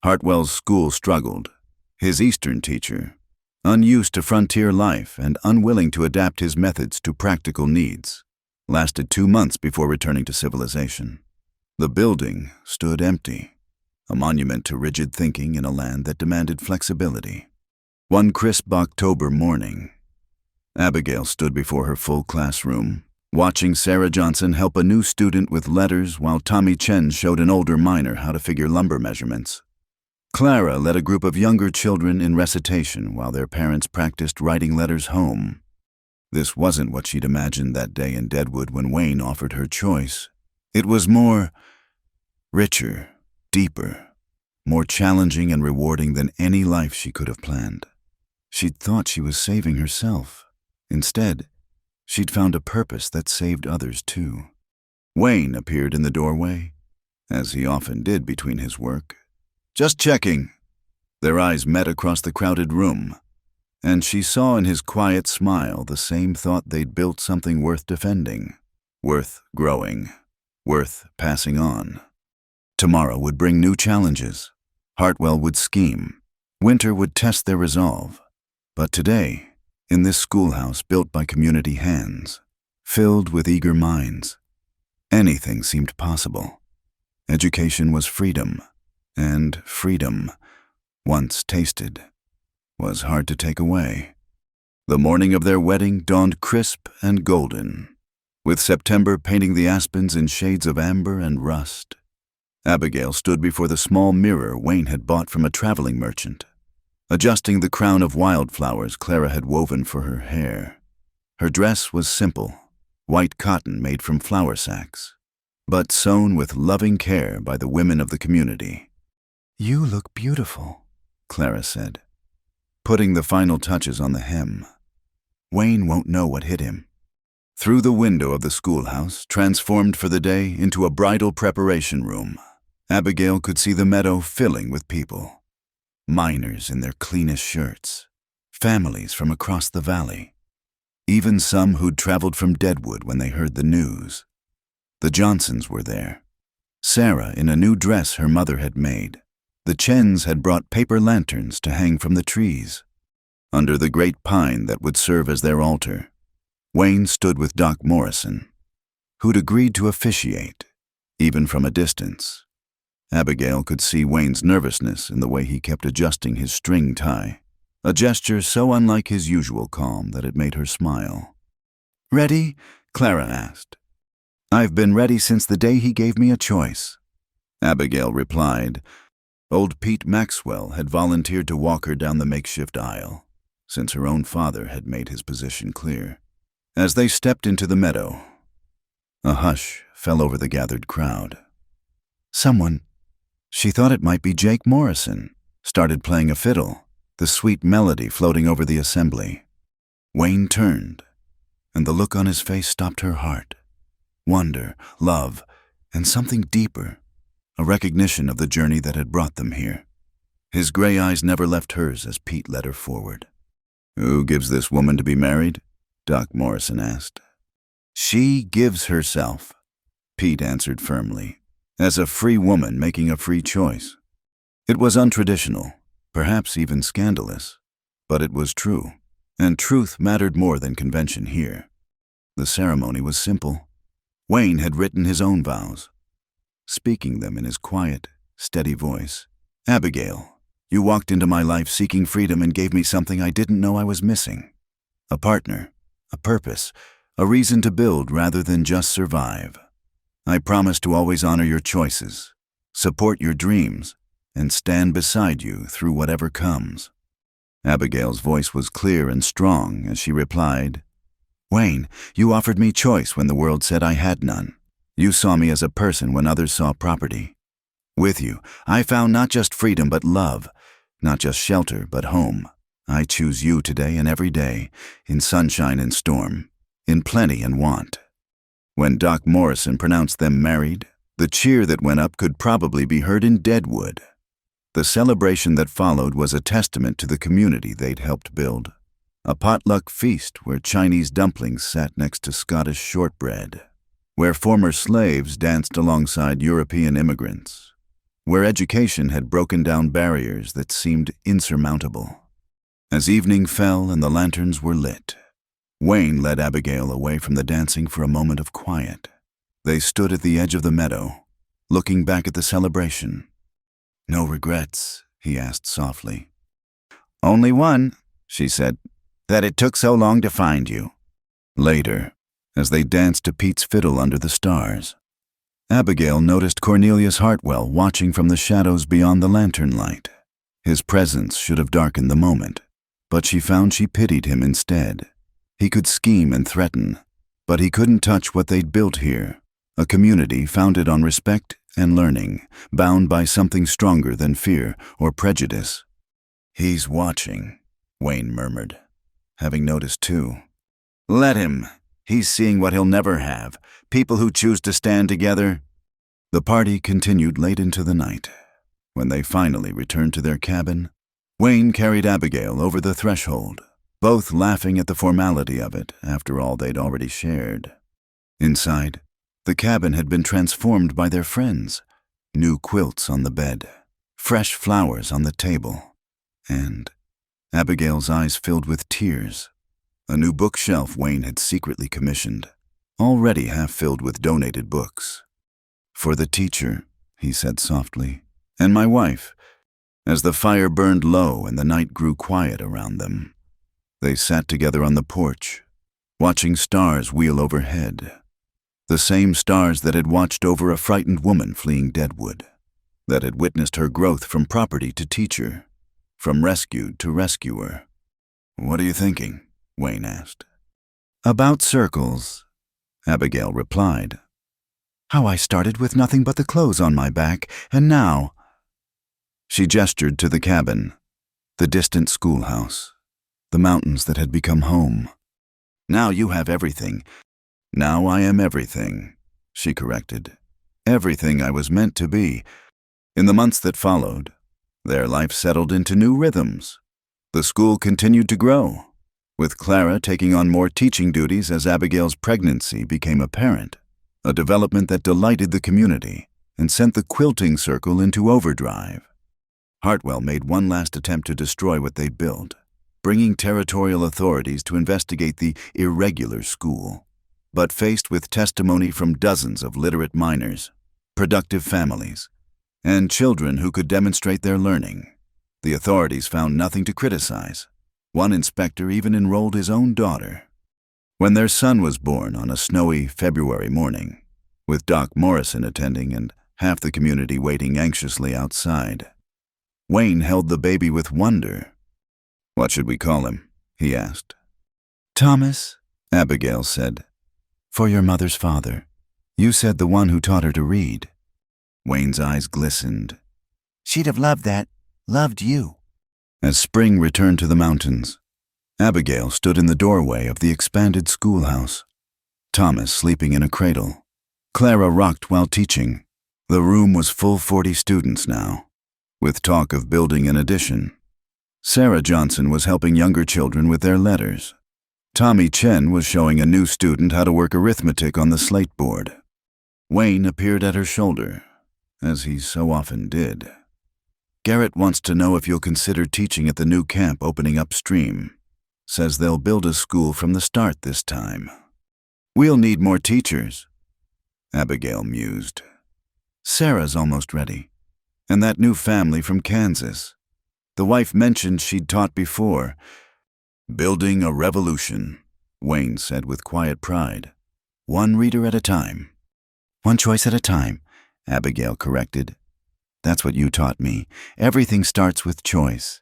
Hartwell's school struggled. His Eastern teacher, unused to frontier life and unwilling to adapt his methods to practical needs, lasted 2 months before returning to civilization. The building stood empty, a monument to rigid thinking in a land that demanded flexibility. One crisp October morning, Abigail stood before her full classroom, watching Sarah Johnson help a new student with letters while Tommy Chen showed an older miner how to figure lumber measurements. Clara led a group of younger children in recitation while their parents practiced writing letters home. This wasn't what she'd imagined that day in Deadwood when Wayne offered her choice. It was more richer, deeper, more challenging and rewarding than any life she could have planned. She'd thought she was saving herself. Instead, she'd found a purpose that saved others too. Wayne appeared in the doorway, as he often did between his work. "Just checking." Their eyes met across the crowded room, and she saw in his quiet smile the same thought they'd built something worth defending, worth growing, worth passing on. Tomorrow would bring new challenges. Hartwell would scheme. Winter would test their resolve. But today, in this schoolhouse built by community hands, filled with eager minds, anything seemed possible. Education was freedom, and freedom, once tasted, was hard to take away. The morning of their wedding dawned crisp and golden, with September painting the aspens in shades of amber and rust. Abigail stood before the small mirror Wayne had bought from a traveling merchant, adjusting the crown of wildflowers Clara had woven for her hair. Her dress was simple, white cotton made from flour sacks, but sewn with loving care by the women of the community. "You look beautiful," Clara said, putting the final touches on the hem. Wayne won't know what hit him. Through the window of the schoolhouse, transformed for the day into a bridal preparation room, Abigail could see the meadow filling with people. Miners in their cleanest shirts, families from across the valley, even some who'd traveled from Deadwood when they heard the news. The Johnsons were there. Sarah in a new dress her mother had made. The Chens had brought paper lanterns to hang from the trees. Under the great pine that would serve as their altar, Wayne stood with Doc Morrison, who'd agreed to officiate, even from a distance. Abigail could see Wayne's nervousness in the way he kept adjusting his string tie, a gesture so unlike his usual calm that it made her smile. "Ready?" Clara asked. "I've been ready since the day he gave me a choice," Abigail replied. Old Pete Maxwell had volunteered to walk her down the makeshift aisle, since her own father had made his position clear. As they stepped into the meadow, a hush fell over the gathered crowd. Someone, she thought it might be Jake Morrison, started playing a fiddle, the sweet melody floating over the assembly. Wayne turned, and the look on his face stopped her heart. Wonder, love, and something deeper, a recognition of the journey that had brought them here. His gray eyes never left hers as Pete led her forward. "Who gives this woman to be married?" Doc Morrison asked. "She gives herself," Pete answered firmly, "as a free woman making a free choice." It was untraditional, perhaps even scandalous, but it was true, and truth mattered more than convention here. The ceremony was simple. Wayne had written his own vows, speaking them in his quiet, steady voice. "Abigail, you walked into my life seeking freedom and gave me something I didn't know I was missing. A partner, a purpose, a reason to build rather than just survive. I promise to always honor your choices, support your dreams, and stand beside you through whatever comes." Abigail's voice was clear and strong as she replied, "Wayne, you offered me choice when the world said I had none. You saw me as a person when others saw property. With you, I found not just freedom but love, not just shelter but home. I choose you today and every day, in sunshine and storm, in plenty and want." When Doc Morrison pronounced them married, the cheer that went up could probably be heard in Deadwood. The celebration that followed was a testament to the community they'd helped build. A potluck feast where Chinese dumplings sat next to Scottish shortbread, where former slaves danced alongside European immigrants, where education had broken down barriers that seemed insurmountable. As evening fell and the lanterns were lit, Wayne led Abigail away from the dancing for a moment of quiet. They stood at the edge of the meadow, looking back at the celebration. "No regrets?" he asked softly. "Only one," she said, "that it took so long to find you." Later, as they danced to Pete's fiddle under the stars, Abigail noticed Cornelius Hartwell watching from the shadows beyond the lantern light. His presence should have darkened the moment, but she found she pitied him instead. He could scheme and threaten, but he couldn't touch what they'd built here, a community founded on respect and learning, bound by something stronger than fear or prejudice. "He's watching," Wayne murmured, having noticed too. "Let him. He's seeing what he'll never have, people who choose to stand together." The party continued late into the night. When they finally returned to their cabin, Wayne carried Abigail over the threshold, both laughing at the formality of it after all they'd already shared. Inside, the cabin had been transformed by their friends. New quilts on the bed, fresh flowers on the table, and Abigail's eyes filled with tears. A new bookshelf Wayne had secretly commissioned, already half filled with donated books. "For the teacher," he said softly, "and my wife." As the fire burned low and the night grew quiet around them, they sat together on the porch, watching stars wheel overhead. The same stars that had watched over a frightened woman fleeing Deadwood, that had witnessed her growth from property to teacher, from rescued to rescuer. "What are you thinking?" Wayne asked. "About circles," Abigail replied. "How I started with nothing but the clothes on my back, and now—" She gestured to the cabin, the distant schoolhouse, the mountains that had become home. "Now you have everything. Now I am everything," she corrected. "Everything I was meant to be." In the months that followed, their life settled into new rhythms. The school continued to grow, with Clara taking on more teaching duties as Abigail's pregnancy became apparent, a development that delighted the community and sent the quilting circle into overdrive. Hartwell made one last attempt to destroy what they'd built, bringing territorial authorities to investigate the irregular school. But faced with testimony from dozens of literate minors, productive families, and children who could demonstrate their learning, the authorities found nothing to criticize. One inspector even enrolled his own daughter. When their son was born on a snowy February morning, with Doc Morrison attending and half the community waiting anxiously outside. Wayne held the baby with wonder. "What should we call him?" he asked. "Thomas," Abigail said. "For your mother's father. You said the one who taught her to read." Wayne's eyes glistened. "She'd have loved that. Loved you." As spring returned to the mountains, Abigail stood in the doorway of the expanded schoolhouse. Thomas sleeping in a cradle. Clara rocked while teaching. The room was full 40 students now, with talk of building an addition. Sarah Johnson was helping younger children with their letters. Tommy Chen was showing a new student how to work arithmetic on the slate board. Wayne appeared at her shoulder, as he so often did. "Garrett wants to know if you'll consider teaching at the new camp opening upstream. Says they'll build a school from the start this time. We'll need more teachers," Abigail mused. "Sarah's almost ready. And that new family from Kansas. The wife mentioned she'd taught before." "Building a revolution," Wayne said with quiet pride. "One reader at a time." "One choice at a time," Abigail corrected. "That's what you taught me. Everything starts with choice."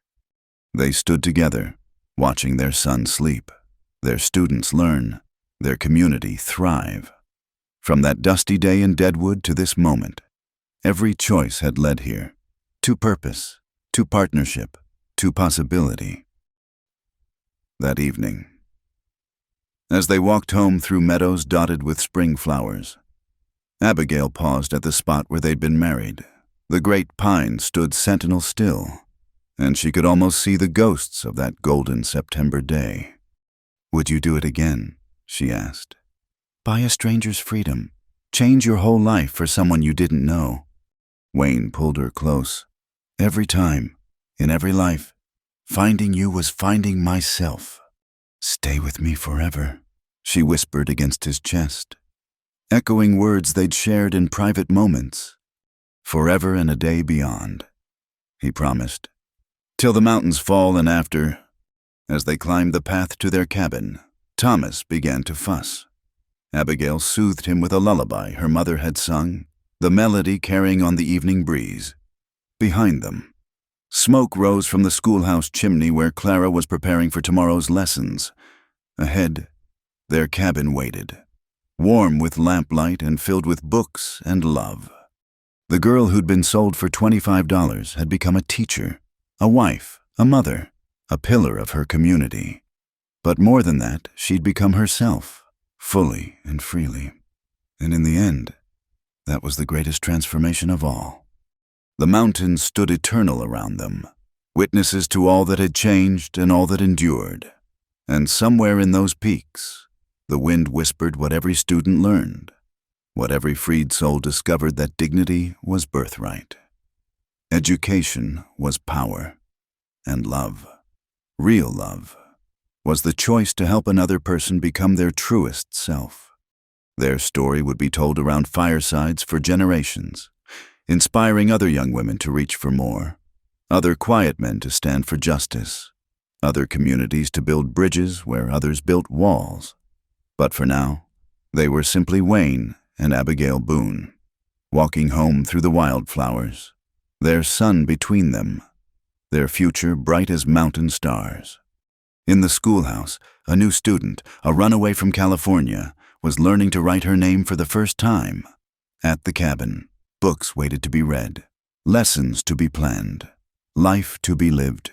They stood together, watching their son sleep, their students learn, their community thrive. From that dusty day in Deadwood to this moment, every choice had led here, to purpose, to partnership, to possibility. That evening, as they walked home through meadows dotted with spring flowers, Abigail paused at the spot where they'd been married. The great pine stood sentinel still, and she could almost see the ghosts of that golden September day. "Would you do it again?" she asked. "Buy a stranger's freedom. Change your whole life for someone you didn't know." Wayne pulled her close. "Every time, in every life, finding you was finding myself." "Stay with me forever," she whispered against his chest, echoing words they'd shared in private moments. "Forever and a day beyond," he promised. "Till the mountains fall and after." As they climbed the path to their cabin, Thomas began to fuss. Abigail soothed him with a lullaby her mother had sung, the melody carrying on the evening breeze. Behind them, smoke rose from the schoolhouse chimney where Clara was preparing for tomorrow's lessons. Ahead, their cabin waited, warm with lamplight and filled with books and love. The girl who'd been sold for $25 had become a teacher, a wife, a mother, a pillar of her community. But more than that, she'd become herself, fully and freely. And in the end, that was the greatest transformation of all. The mountains stood eternal around them, witnesses to all that had changed and all that endured. And somewhere in those peaks, the wind whispered what every student learned, what every freed soul discovered, that dignity was birthright. Education was power, and love, real love, was the choice to help another person become their truest self. Their story would be told around firesides for generations, inspiring other young women to reach for more, other quiet men to stand for justice, other communities to build bridges where others built walls. But for now, they were simply Wayne and Abigail Boone, walking home through the wildflowers, their son between them, their future bright as mountain stars. In the schoolhouse, a new student, a runaway from California, was learning to write her name for the first time. At the cabin, books waited to be read, lessons to be planned, life to be lived.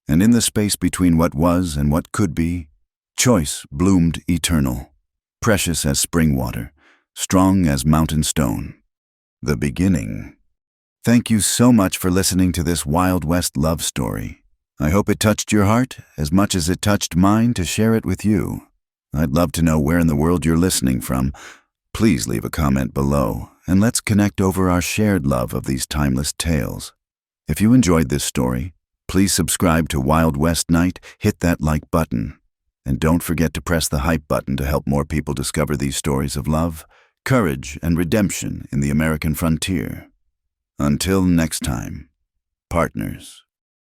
And in the space between what was and what could be, choice bloomed eternal, precious as spring water, strong as mountain stone. The beginning. Thank you so much for listening to this Wild West love story. I hope it touched your heart as much as it touched mine to share it with you. I'd love to know where in the world you're listening from. Please leave a comment below, and let's connect over our shared love of these timeless tales. If you enjoyed this story, please subscribe to Wild West Night, hit that like button, and don't forget to press the hype button to help more people discover these stories of love, courage, and redemption in the American frontier. Until next time, partners.